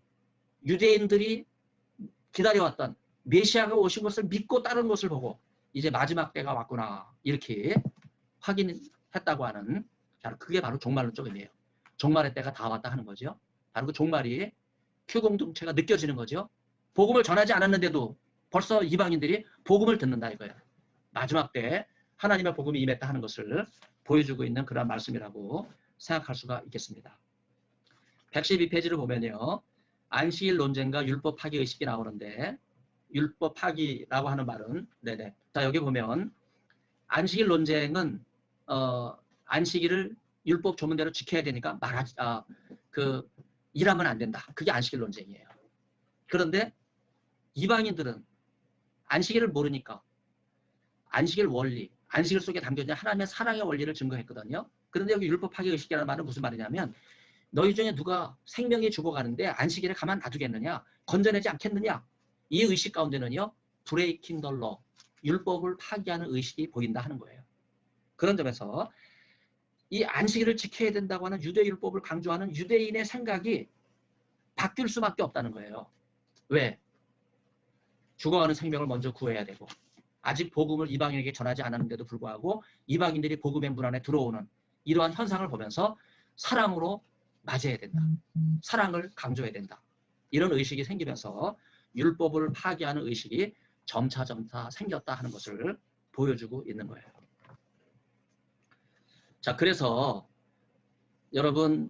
유대인들이 기다려왔던 메시아가 오신 것을 믿고 따른 것을 보고 이제 마지막 때가 왔구나 이렇게 확인했다고 하는 그게 바로 종말론적 의미예요. 종말의 때가 다 왔다 하는 거죠. 바로 그 종말이 Q 공동체가 느껴지는 거죠. 복음을 전하지 않았는데도 벌써 이방인들이 복음을 듣는다 이거예요. 마지막 때 하나님의 복음이 임했다 하는 것을 보여주고 있는 그런 말씀이라고 생각할 수가 있겠습니다. 112페이지를 보면요. 안식일 논쟁과 율법 파기 의식이 나오는데 율법 파기라고 하는 말은 네네. 자 여기 보면 안식일 논쟁은 안식일을 율법 조문대로 지켜야 되니까 일하면 안 된다. 그게 안식일 논쟁이에요. 그런데 이방인들은 안식일을 모르니까 안식일 원리, 안식일 속에 담겨있는 하나님의 사랑의 원리를 증거했거든요. 그런데 여기 율법 파기 의식이라는 말은 무슨 말이냐면 너희 중에 누가 생명이 죽어가는데 안식일에 가만 놔두겠느냐? 건져내지 않겠느냐? 이 의식 가운데는요. 브레이킹 더 러, 율법을 파기하는 의식이 보인다 하는 거예요. 그런 점에서 이 안식일을 지켜야 된다고 하는 유대율법을 강조하는 유대인의 생각이 바뀔 수밖에 없다는 거예요. 왜? 죽어가는 생명을 먼저 구해야 되고 아직 복음을 이방인에게 전하지 않았는데도 불구하고 이방인들이 복음의 문 안에 들어오는 이러한 현상을 보면서 사랑으로 맞이해야 된다. 사랑을 강조해야 된다. 이런 의식이 생기면서 율법을 파기하는 의식이 점차 생겼다 하는 것을 보여주고 있는 거예요. 자, 그래서 여러분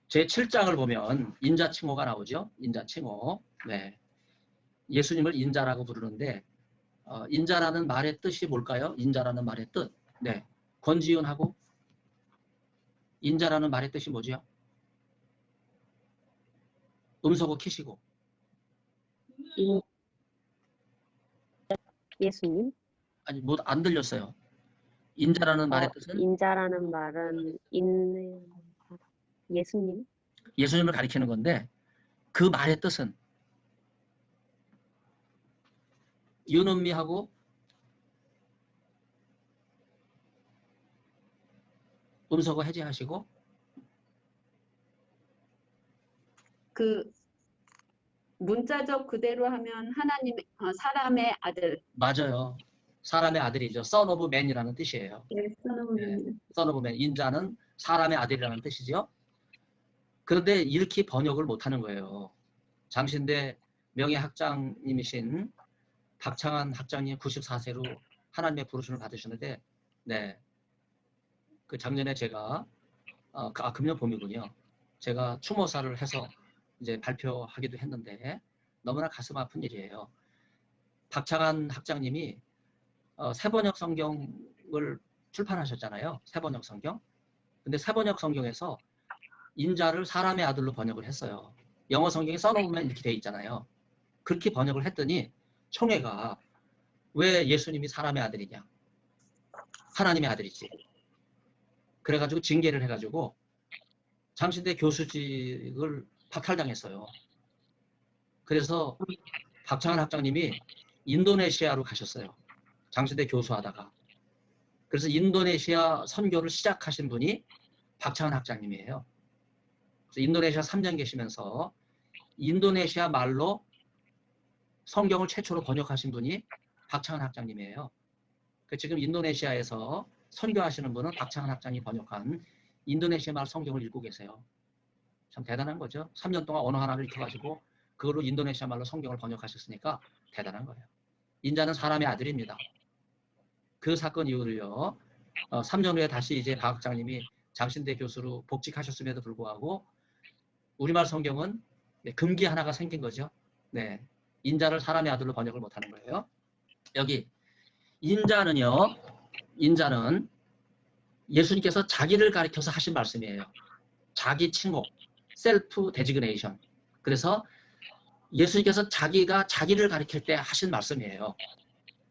제 7장을 보면 인자칭호가 나오죠. 인자칭호. 네. 예수님을 인자라고 부르는데 인자라는 말의 뜻이 뭘까요? 인자라는 말의 뜻. 네. 권지윤하고 인자라는 말의 뜻이 뭐죠? 음소거 키시고. 예수님? 아니 뭐 안 들렸어요. 인자라는 말의 뜻은 인자라는 말은 있는 예수님? 예수님을 가리키는 건데 그 말의 뜻은 윤은미하고 음소거 해제하시고 그 문자적 그대로 하면 하나님 사람의 아들. 맞아요. 사람의 아들이죠. Son of Man이라는 뜻이에요. 예, 써놓으면 Son of Man, 인자는 사람의 아들이라는 뜻이죠. 그런데 이렇게 번역을 못하는 거예요. 장신대 명예학장님이신 박창한 학장님 94세로 하나님의 부르심을 받으셨는데, 네, 그 작년에 제가 금년 봄이군요. 제가 추모사를 해서 이제 발표하기도 했는데 너무나 가슴 아픈 일이에요. 박창한 학장님이 세번역 성경을 출판하셨잖아요. 세번역 성경. 근데 세번역 성경에서 인자를 사람의 아들로 번역을 했어요. 영어 성경에 써놓으면 이렇게 돼 있잖아요. 그렇게 번역을 했더니 총회가 왜 예수님이 사람의 아들이냐? 하나님의 아들이지. 그래가지고 징계를 해가지고 장신대 교수직을 박탈당했어요. 그래서 박창한 학장님이 인도네시아로 가셨어요. 장신대 교수하다가. 그래서 인도네시아 선교를 시작하신 분이 박창한 학장님이에요. 그래서 인도네시아 3년 계시면서 인도네시아 말로 성경을 최초로 번역하신 분이 박창한 학장님이에요. 지금 인도네시아에서 선교하시는 분은 박창한 학장이 번역한 인도네시아 말 성경을 읽고 계세요. 참 대단한 거죠. 3년 동안 언어 하나를 익혀가지고 그걸로 인도네시아 말로 성경을 번역하셨으니까 대단한 거예요. 인자는 사람의 아들입니다. 그 사건 이후로요. 3년 후에 다시 이제 박 학장님이 장신대 교수로 복직하셨음에도 불구하고 우리말 성경은 금기 하나가 생긴 거죠. 네, 인자를 사람의 아들로 번역을 못하는 거예요. 여기 인자는요. 인자는 예수님께서 자기를 가리켜서 하신 말씀이에요. 자기 칭호, 셀프 데지그네이션. 그래서 예수님께서 자기가 자기를 가리킬 때 하신 말씀이에요.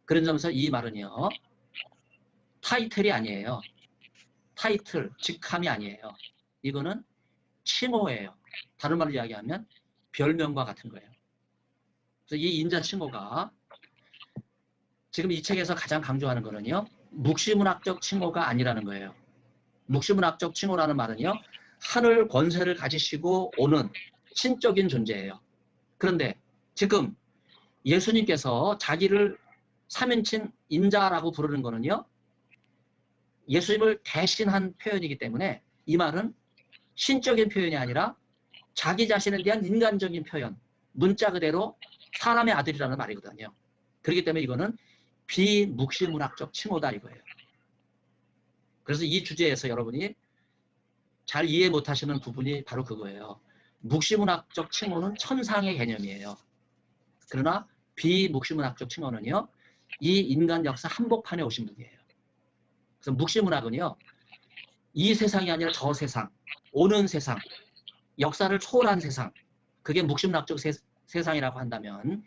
그런 점에서 이 말은요. 타이틀이 아니에요. 타이틀, 직함이 아니에요. 이거는 칭호예요. 다른 말로 이야기하면 별명과 같은 거예요. 그래서 이 인자 칭호가 지금 이 책에서 가장 강조하는 거는요. 묵시문학적 칭호가 아니라는 거예요. 묵시문학적 칭호라는 말은요. 하늘 권세를 가지시고 오는 신적인 존재예요. 그런데 지금 예수님께서 자기를 3인칭 인자라고 부르는 거는요. 예수님을 대신한 표현이기 때문에 이 말은 신적인 표현이 아니라 자기 자신에 대한 인간적인 표현, 문자 그대로 사람의 아들이라는 말이거든요. 그렇기 때문에 이거는 비묵시문학적 칭호다 이거예요. 그래서 이 주제에서 여러분이 잘 이해 못하시는 부분이 바로 그거예요. 묵시문학적 칭호는 천상의 개념이에요. 그러나 비묵시문학적 칭호는요. 이 인간 역사 한복판에 오신 분이에요. 그래서 묵시문학은요. 이 세상이 아니라 저 세상, 오는 세상, 역사를 초월한 세상, 그게 묵시문학적 세상이라고 한다면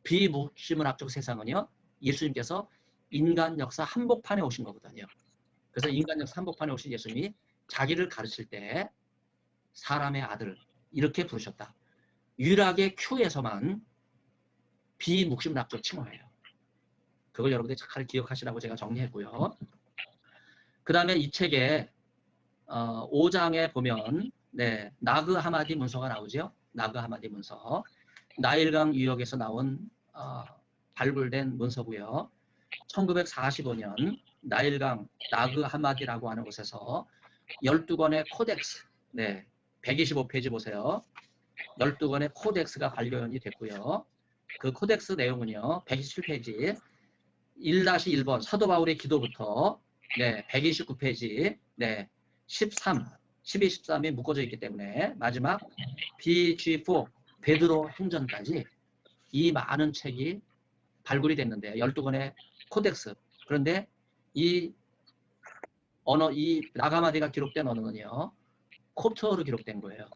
비묵시문학적 세상은요. 예수님께서 인간 역사 한복판에 오신 거거든요. 그래서 인간 역사 한복판에 오신 예수님이 자기를 가르칠 때 사람의 아들 이렇게 부르셨다. 유일하게 Q에서만 비묵시문학적 칭호예요. 그걸 여러분들이 잘 기억하시라고 제가 정리했고요. 그 다음에 이 책에 5장에 보면 네, 나그 하마디 문서가 나오죠. 나그 하마디 문서. 나일강 유역에서 나온 발굴된 문서고요. 1945년 나일강 나그 하마디라고 하는 곳에서 12권의 코덱스, 네, 125페이지 보세요. 12권의 코덱스가 발견이 됐고요. 그 코덱스 내용은요. 127페이지 1-1번 사도 바울의 기도부터 129페이지 13, 12, 13이 묶어져 있기 때문에 마지막 BG4 베드로 행전까지 이 많은 책이 발굴이 됐는데 12권의 코덱스. 그런데 이 언어, 이 나가마디가 기록된 언어는요. 콥트어로 기록된 거예요.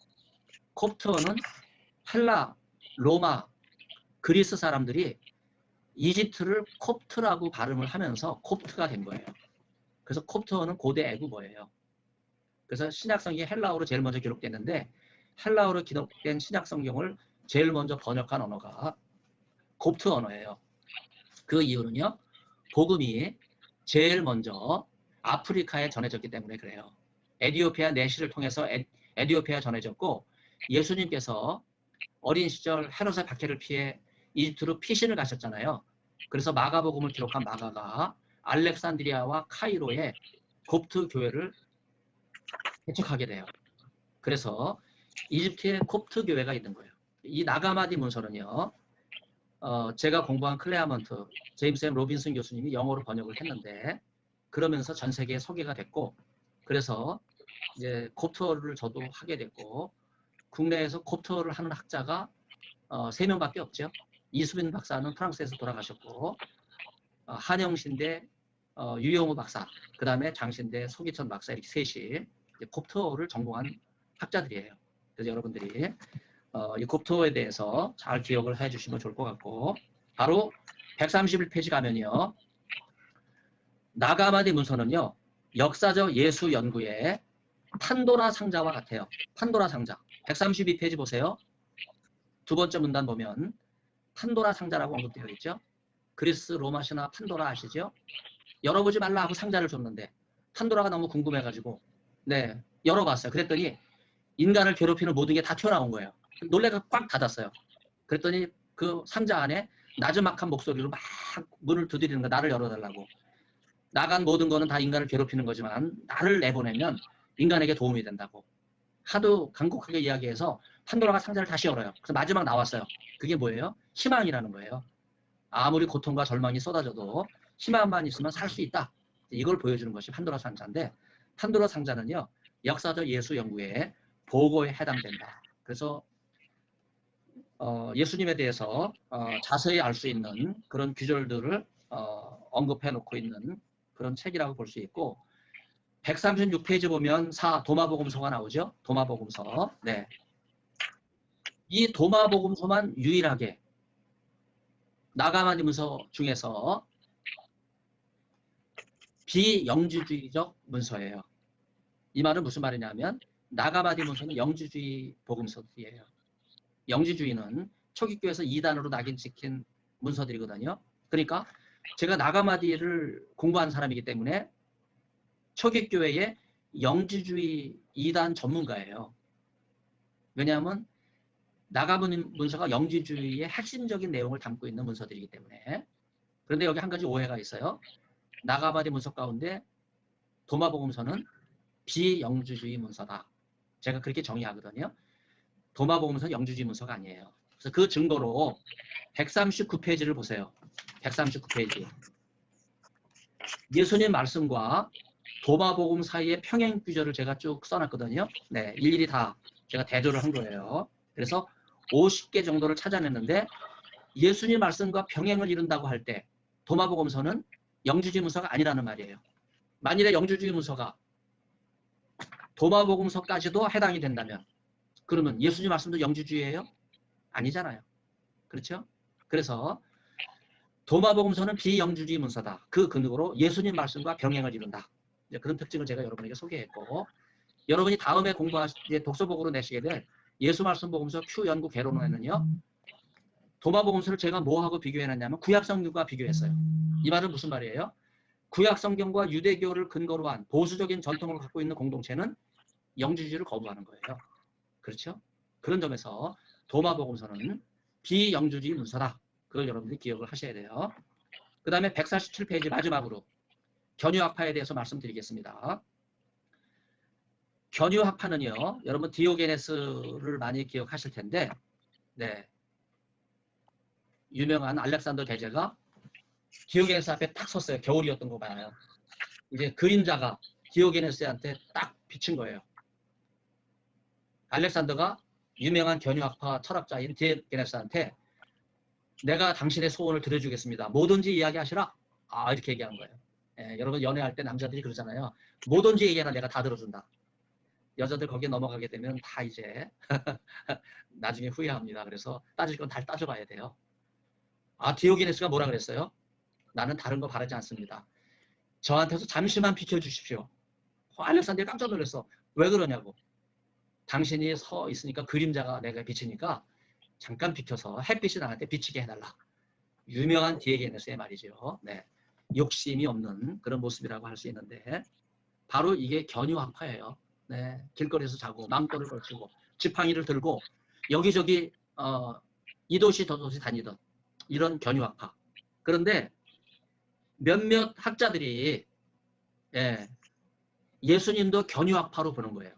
콥트어는 헬라, 로마, 그리스 사람들이 이집트를 콥트라고 발음을 하면서 콥트가 된 거예요. 그래서 콥트어는 고대 애국어예요. 그래서 신약성경이 헬라어로 제일 먼저 기록됐는데 헬라어로 기록된 신약성경을 제일 먼저 번역한 언어가 콥트 언어예요. 그 이유는요. 복음이 제일 먼저 아프리카에 전해졌기 때문에 그래요. 에티오피아 내시를 통해서 에티오피아에 전해졌고 예수님께서 어린 시절 헤롯의 박해를 피해 이집트로 피신을 가셨잖아요. 그래서 마가복음을 기록한 마가가 알렉산드리아와 카이로에 콥트 교회를 개척하게 돼요. 그래서 이집트에 콥트 교회가 있는 거예요. 이 나가마디 문서는요. 제가 공부한 클레아먼트, 제임스 엠 로빈슨 교수님이 영어로 번역을 했는데 그러면서 전 세계에 소개가 됐고 그래서 이제 콥트어를 저도 하게 됐고 국내에서 콥트어를 하는 학자가 3명밖에 없죠. 이수빈 박사는 프랑스에서 돌아가셨고 한영신대 유영우 박사, 그 다음에 장신대 소기천 박사 이렇게 셋이 콥트어를 전공한 학자들이에요. 그래서 여러분들이 이 콥트어에 대해서 잘 기억을 해주시면 좋을 것 같고 바로 131페이지 가면요. 나가마디 문서는요. 역사적 예수 연구의 판도라 상자와 같아요. 판도라 상자. 132페이지 보세요. 두 번째 문단 보면 판도라 상자라고 언급되어 있죠. 그리스 로마 신화 판도라 아시죠? 열어보지 말라 하고 상자를 줬는데 판도라가 너무 궁금해가지고 열어봤어요. 그랬더니 인간을 괴롭히는 모든 게 다 튀어나온 거예요. 놀래가 꽉 닫았어요. 그랬더니 그 상자 안에 나지막한 목소리로 막 문을 두드리는 거, 나를 열어달라고. 나간 모든 거는 다 인간을 괴롭히는 거지만 나를 내보내면 인간에게 도움이 된다고. 하도 간곡하게 이야기해서 판도라가 상자를 다시 열어요. 그래서 마지막 나왔어요. 그게 뭐예요? 희망이라는 거예요. 아무리 고통과 절망이 쏟아져도 희망만 있으면 살 수 있다. 이걸 보여주는 것이 판도라 상자인데 판도라 상자는요. 역사적 예수 연구의 보고에 해당된다. 그래서 예수님에 대해서 자세히 알 수 있는 그런 규절들을 언급해 놓고 있는 그런 책이라고 볼 수 있고 136페이지 보면 도마복음서가 나오죠. 도마복음서. 이 도마복음서만 유일하게 나가마디 문서 중에서 비영주주의적 문서예요. 이 말은 무슨 말이냐면 나가마디 문서는 영주주의 복음서들이에요. 영주주의는 초기교에서 이단으로 낙인 찍힌 문서들이거든요. 그러니까 제가 나가마디를 공부한 사람이기 때문에 초기교회의 영주주의 이단 전문가예요. 왜냐하면 나가마디 문서가 영주주의의 핵심적인 내용을 담고 있는 문서들이기 때문에. 그런데 여기 한 가지 오해가 있어요. 나가마디 문서 가운데 도마복음서는 비영주주의 문서다. 제가 그렇게 정의하거든요. 도마복음서는 영주주의 문서가 아니에요. 그래서 그 증거로 139페이지를 보세요. 139페이지. 예수님 말씀과 도마복음 사이의 평행 규절을 제가 쭉 써놨거든요. 일일이 다 제가 대조를 한 거예요. 그래서 50개 정도를 찾아냈는데 예수님 말씀과 병행을 이룬다고 할 때 도마복음서는 영주주의 문서가 아니라는 말이에요. 만일에 영주주의 문서가 도마복음서까지도 해당이 된다면 그러면 예수님 말씀도 영주주의예요? 아니잖아요. 그렇죠? 그래서 도마복음서는 비영주주의 문서다. 그 근거로 예수님 말씀과 병행을 이룬다. 그런 특징을 제가 여러분에게 소개했고 여러분이 다음에 공부하실 독서복으로 내시게 될 예수 말씀 복음서 Q 연구 개론에는요. 도마복음서를 제가 뭐하고 비교해놨냐면 구약성경과 비교했어요. 이 말은 무슨 말이에요? 구약성경과 유대교를 근거로 한 보수적인 전통을 갖고 있는 공동체는 영주주의를 거부하는 거예요. 그렇죠? 그런 점에서 도마복음서는 비영주주의 문서다. 그걸 여러분들이 기억을 하셔야 돼요. 그 다음에 147페이지 마지막으로 견유학파에 대해서 말씀드리겠습니다. 견유학파는요, 여러분 디오게네스를 많이 기억하실 텐데, 네, 유명한 알렉산더 대제가 디오게네스 앞에 딱 섰어요. 겨울이었던 거 봐요. 이제 그림자가 디오게네스한테 딱 비친 거예요. 알렉산더가 유명한 견유학파 철학자인 디오게네스한테 내가 당신의 소원을 들어주겠습니다. 뭐든지 이야기하시라. 아, 이렇게 얘기한 거예요. 예, 여러분 연애할 때 남자들이 그러잖아요. 뭐든지 얘기하라, 내가 다 들어준다. 여자들 거기에 넘어가게 되면 다 이제 나중에 후회합니다. 그래서 따질 건 다 따져봐야 돼요. 아, 디오게네스가 뭐라 그랬어요? 나는 다른 거 바라지 않습니다. 저한테서 잠시만 비켜주십시오. 알렉산더가 깜짝 놀랐어. 왜 그러냐고. 당신이 서 있으니까 그림자가 내가 비치니까 잠깐 비켜서 햇빛이 나한테 비치게 해달라. 유명한 디오게네스의 말이죠. 네. 욕심이 없는 그런 모습이라고 할 수 있는데 바로 이게 견유학파예요. 네. 길거리에서 자고 망토를 걸치고 지팡이를 들고 여기저기 이도시 저도시 다니던 이런 견유학파. 그런데 몇몇 학자들이 예수님도 견유학파로 보는 거예요.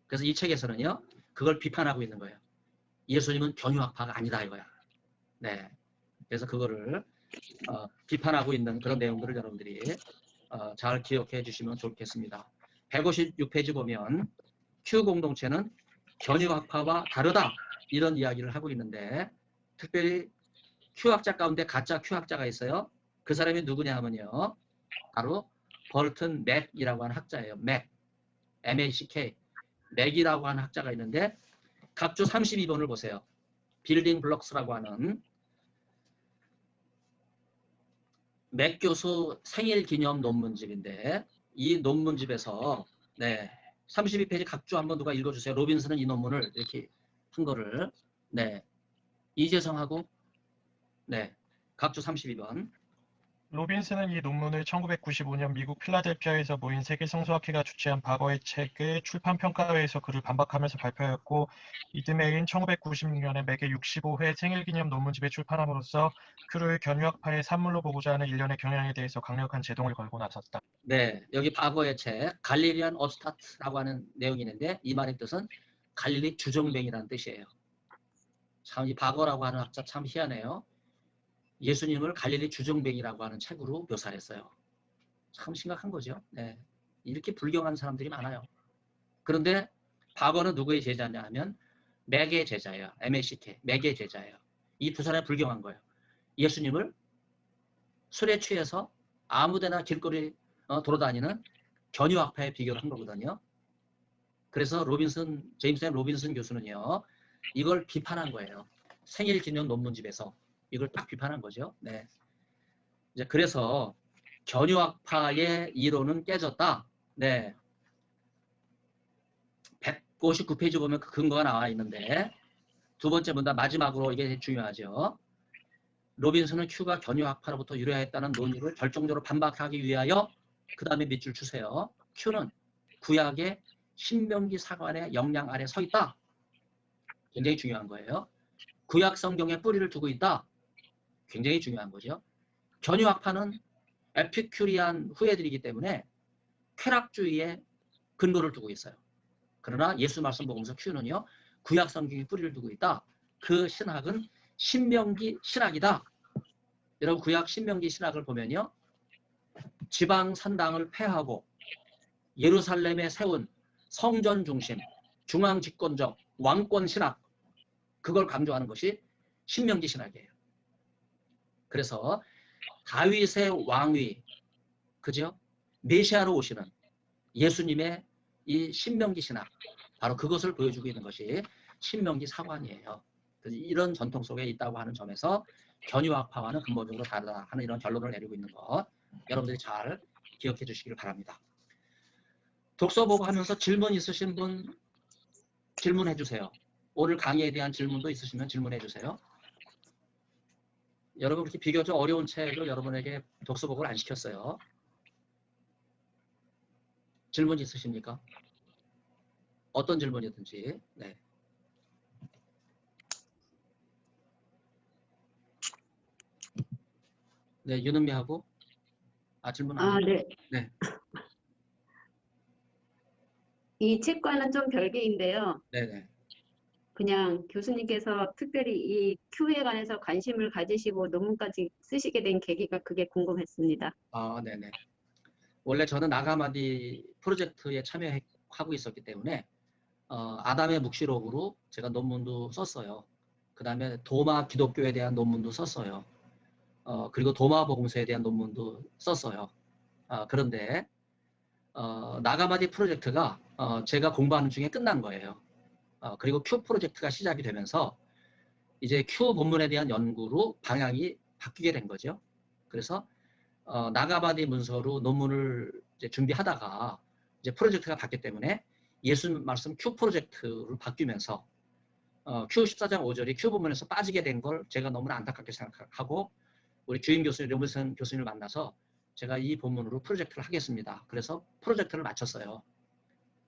그래서 이 책에서는요, 그걸 비판하고 있는 거예요. 예수님은 견유학파가 아니다 이거야. 네. 그래서 그거를 비판하고 있는 그런 내용들을 여러분들이 잘 기억해 주시면 좋겠습니다. 156페이지 보면 Q 공동체는 견유학파와 다르다 이런 이야기를 하고 있는데 특별히 Q학자 가운데 가짜 Q학자가 있어요. 그 사람이 누구냐 하면요. 바로 벌튼 맥이라고 하는 학자예요. 맥. M-A-C-K. 맥이라고 하는 학자가 있는데 각주 32번을 보세요. 빌딩 블록스라고 하는 맥 교수 생일 기념 논문집인데 이 논문집에서 32페이지 각주 한번 누가 읽어주세요. 로빈슨은 이 논문을 이렇게 한 거를 이재성하고 각주 32번. 로빈슨은 이 논문을 1995년 미국 필라델피아에서 모인 세계 성서학회가 주최한 과거의 책의 출판평가회에서 그를 반박하면서 발표하였고 이듬해인 1996년에 맥의 65회 생일기념 논문집에 출판함으로써 큐를 견유학파의 산물로 보고자 하는 일련의 경향에 대해서 강력한 제동을 걸고 나섰다. 네, 여기 과거의 책 갈릴리안 업스타트라고 하는 내용이 있는데 이 말의 뜻은 갈릴리 주정뱅이라는 뜻이에요. 참 이 바거라고 하는 학자 참 희한해요. 예수님을 갈릴리 주정뱅이라고 하는 책으로 묘사했어요. 참 심각한 거죠. 네. 이렇게 불경한 사람들이 많아요. 그런데 바거는 누구의 제자냐 하면 맥의 제자예요. M-A-C-K. 맥의 제자예요. 이 두 사람이 불경한 거예요. 예수님을 술에 취해서 아무데나 길거리 돌아다니는 견유학파에 비교를 한 거거든요. 그래서 제임스 앤 로빈슨 교수는요. 이걸 비판한 거예요. 생일 기념 논문집에서. 이걸 딱 비판한 거죠. 네. 이제 그래서 견유학파의 이론은 깨졌다. 네. 159페이지 보면 그 근거가 나와 있는데 두 번째 문단 마지막으로 이게 중요하죠. 로빈슨은 큐가 견유학파로부터 유래했다는 논의를 결정적으로 반박하기 위하여 그 다음에 밑줄 주세요. 큐는 구약의 신명기 사관의 역량 아래 서 있다. 굉장히 중요한 거예요. 구약 성경에 뿌리를 두고 있다. 굉장히 중요한 거죠. 견유학파는 에피큐리안 후예들이기 때문에 쾌락주의에 근거를 두고 있어요. 그러나 예수 말씀 보면서 큐는요. 구약 성경에 뿌리를 두고 있다. 그 신학은 신명기 신학이다. 여러분 구약 신명기 신학을 보면요. 지방 산당을 폐하고 예루살렘에 세운 성전 중심, 중앙 집권적 왕권 신학 그걸 강조하는 것이 신명기 신학이에요. 그래서 다윗의 왕위, 그죠? 메시아로 오시는 예수님의 이 신명기 신학, 바로 그것을 보여주고 있는 것이 신명기 사관이에요. 그래서 이런 전통 속에 있다고 하는 점에서 견유학파와는 근본적으로 다르다 하는 이런 결론을 내리고 있는 것 여러분들이 잘 기억해 주시기를 바랍니다. 독서 보고 하면서 질문 있으신 분 질문해 주세요. 오늘 강의에 대한 질문도 있으시면 질문해 주세요. 여러분 그렇게 비교적 어려운 책을 여러분에게 독서 보고를 안 시켰어요. 질문 있으십니까? 어떤 질문이든지. 네. 네, 유능미하고 질문 안 해요? 네. 네. 이 책과는 좀 별개인데요. 네네. 그냥 교수님께서 특별히 이 Q에 관해서 관심을 가지시고 논문까지 쓰시게 된 계기가 그게 궁금했습니다. 아, 네네. 원래 저는 나가마디 프로젝트에 참여하고 있었기 때문에 아담의 묵시록으로 제가 논문도 썼어요. 그 다음에 도마 기독교에 대한 논문도 썼어요. 그리고 도마 복음서에 대한 논문도 썼어요. 그런데 나가마디 프로젝트가 제가 공부하는 중에 끝난 거예요. 그리고 Q 프로젝트가 시작이 되면서 이제 Q 본문에 대한 연구로 방향이 바뀌게 된 거죠. 그래서 나가마디 문서로 논문을 이제 준비하다가 이제 프로젝트가 바뀌기 때문에 예수님 말씀 Q 프로젝트로 바뀌면서 Q 14장 5절이 Q 본문에서 빠지게 된 걸 제가 너무나 안타깝게 생각하고 우리 주임 교수님, 류문선 교수님을 만나서 제가 이 본문으로 프로젝트를 하겠습니다. 그래서 프로젝트를 마쳤어요.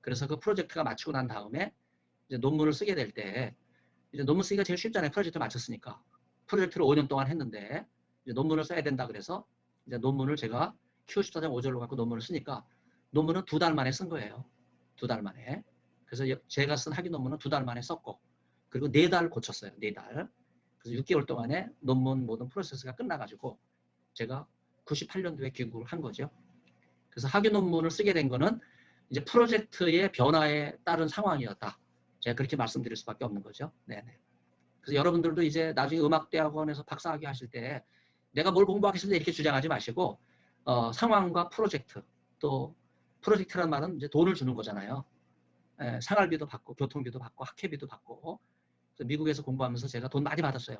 그래서 그 프로젝트가 마치고 난 다음에 이제 논문을 쓰게 될 때 이제 논문 쓰기가 제일 쉽잖아요. 프로젝트 마쳤으니까. 프로젝트를 5년 동안 했는데 이제 논문을 써야 된다 그래서 이제 논문을 제가 Q 14장 5절로 갖고 논문을 쓰니까 논문은 2달 만에 쓴 거예요. 2달 만에. 그래서 제가 쓴 학위 논문은 2달 만에 썼고 그리고 4달 고쳤어요. 4달. 그래서 6개월 동안에 논문 모든 프로세스가 끝나가지고 제가 98년도에 귀국을 한 거죠. 그래서 학위 논문을 쓰게 된 거는 이제 프로젝트의 변화에 따른 상황이었다. 제가 그렇게 말씀드릴 수밖에 없는 거죠. 네네. 그래서 여러분들도 이제 나중에 음악대학원에서 박사학위 하실 때 내가 뭘 공부하겠습니다 이렇게 주장하지 마시고 상황과 프로젝트 또 프로젝트란 말은 이제 돈을 주는 거잖아요. 생활비도 받고 교통비도 받고 학회비도 받고 그래서 미국에서 공부하면서 제가 돈 많이 받았어요.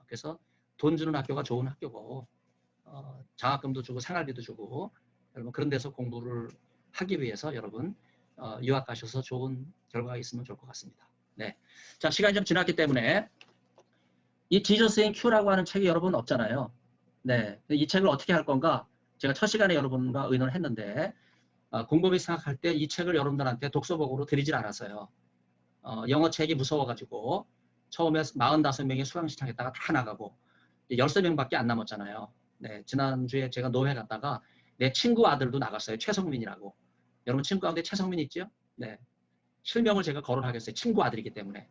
그래서 돈 주는 학교가 좋은 학교고 장학금도 주고 생활비도 주고 여러분 그런 데서 공부를 하기 위해서 여러분 유학 가셔서 좋은 결과가 있으면 좋을 것 같습니다. 네, 자 시간이 좀 지났기 때문에 이 지저스 인 큐라고 하는 책이 여러분 없잖아요. 네, 이 책을 어떻게 할 건가 제가 첫 시간에 여러분과 의논을 했는데 곰곰이 생각할 때 이 책을 여러분들한테 독서복으로 드리질 않았어요. 영어 책이 무서워가지고 처음에 45명이 수강 신청했다가 다 나가고 13명밖에 안 남았잖아요. 네, 지난주에 제가 노회 갔다가 내 친구 아들도 나갔어요. 최성민이라고. 여러분 친구 가운데 최성민 있죠? 네, 실명을 제가 거론하겠어요. 친구 아들이기 때문에.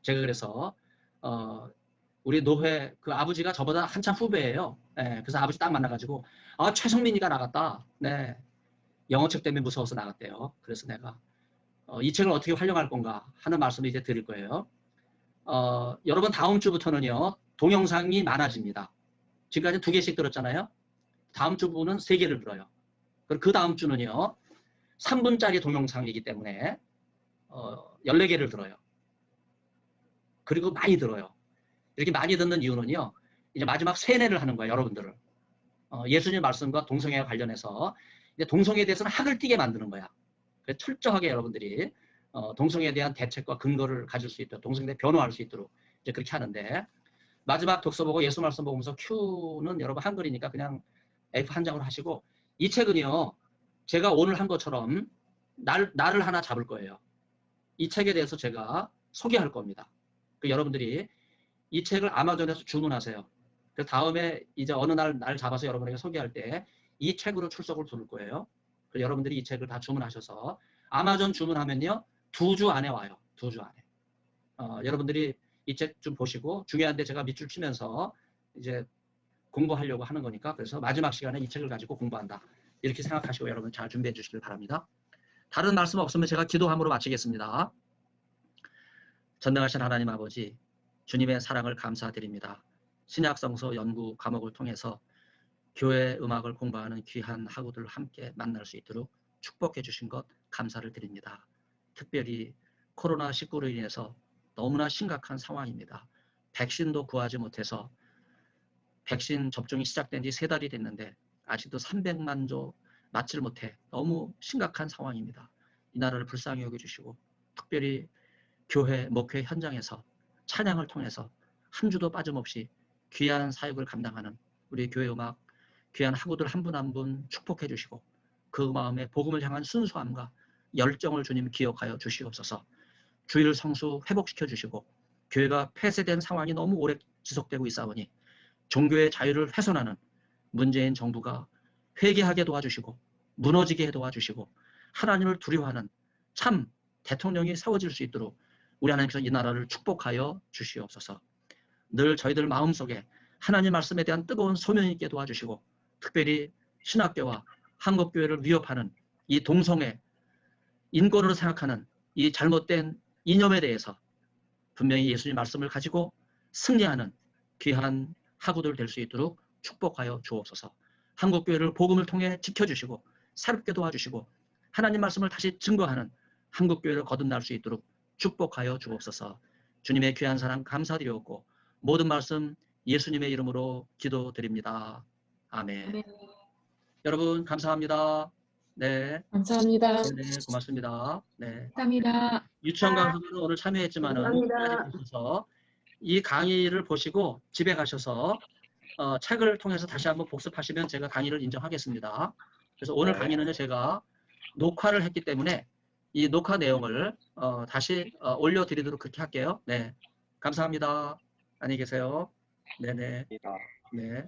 제가 그래서 우리 노회 그 아버지가 저보다 한참 후배예요. 네, 그래서 아버지 딱 만나가지고 최성민이가 나갔다. 네, 영어책 때문에 무서워서 나갔대요. 그래서 내가 이 책을 어떻게 활용할 건가 하는 말씀을 이제 드릴 거예요. 여러분 다음 주부터는요 동영상이 많아집니다. 지금까지 2개씩 들었잖아요. 다음 주부는 3개를 들어요. 그리고 그 다음 주는요 3분짜리 동영상이기 때문에 14개를 들어요. 그리고 많이 들어요. 이렇게 많이 듣는 이유는요 이제 마지막 세뇌를 하는 거예요. 여러분들을 예수님 말씀과 동성애와 관련해서 이제 동성애에 대해서는 학을 띄게 만드는 거야. 그래서 철저하게 여러분들이 동성애에 대한 대책과 근거를 가질 수 있도록 동성애에 변호할 수 있도록 이제 그렇게 하는데 마지막 독서 보고 예수 말씀 보면서 Q는 여러분 한글이니까 그냥 F 한 장으로 하시고 이 책은요 제가 오늘 한 것처럼 날을 하나 잡을 거예요. 이 책에 대해서 제가 소개할 겁니다. 여러분들이 이 책을 아마존에서 주문하세요. 그 다음에 이제 어느 날 잡아서 여러분에게 소개할 때 이 책으로 출석을 부를 거예요. 그래서 여러분들이 이 책을 다 주문하셔서 아마존 주문하면요 2주 안에 와요. 2주 안에. 여러분들이 이 책 좀 보시고 중요한데 제가 밑줄 치면서 이제 공부하려고 하는 거니까 그래서 마지막 시간에 이 책을 가지고 공부한다. 이렇게 생각하시고 여러분 잘 준비해 주시길 바랍니다. 다른 말씀 없으면 제가 기도함으로 마치겠습니다. 전능하신 하나님 아버지 주님의 사랑을 감사드립니다. 신약성서 연구 과목을 통해서 교회 음악을 공부하는 귀한 학우들 함께 만날 수 있도록 축복해 주신 것 감사를 드립니다. 특별히 코로나19로 인해서 너무나 심각한 상황입니다. 백신도 구하지 못해서 백신 접종이 시작된 지 3달이 됐는데 아직도 300만 조 맞질 못해 너무 심각한 상황입니다. 이 나라를 불쌍히 여겨주시고 특별히 교회, 목회 현장에서 찬양을 통해서 한 주도 빠짐없이 귀한 사역을 감당하는 우리 교회 음악 귀한 학우들 한 분 한 분 축복해 주시고 그 마음에 복음을 향한 순수함과 열정을 주님 기억하여 주시옵소서. 주일 성수 회복시켜 주시고 교회가 폐쇄된 상황이 너무 오래 지속되고 있사오니 종교의 자유를 훼손하는 문재인 정부가 회개하게 도와주시고 무너지게 도와주시고 하나님을 두려워하는 참 대통령이 세워질 수 있도록 우리 하나님께서 이 나라를 축복하여 주시옵소서. 늘 저희들 마음속에 하나님 말씀에 대한 뜨거운 소명이 있게 도와주시고 특별히 신학교와 한국교회를 위협하는 이 동성애, 인권으로 생각하는 이 잘못된 이념에 대해서 분명히 예수님 말씀을 가지고 승리하는 귀한 학우들 될 수 있도록 축복하여 주옵소서. 한국교회를 복음을 통해 지켜주시고 새롭게 도와주시고 하나님 말씀을 다시 증거하는 한국교회를 거듭날 수 있도록 축복하여 주옵소서. 주님의 귀한 사랑 감사드리옵고 모든 말씀 예수님의 이름으로 기도드립니다. 아멘. 여러분 감사합니다. 네. 감사합니다. 네, 고맙습니다. 네. 감사합니다. 유치원 강사는 오늘 참여했지만은 감사합니다. 오셔서 이 강의를 보시고 집에 가셔서 책을 통해서 다시 한번 복습하시면 제가 강의를 인정하겠습니다. 그래서 오늘 강의는 제가 녹화를 했기 때문에 이 녹화 내용을 다시 올려드리도록 그렇게 할게요. 네, 감사합니다. 안녕히 계세요. 네네. 네.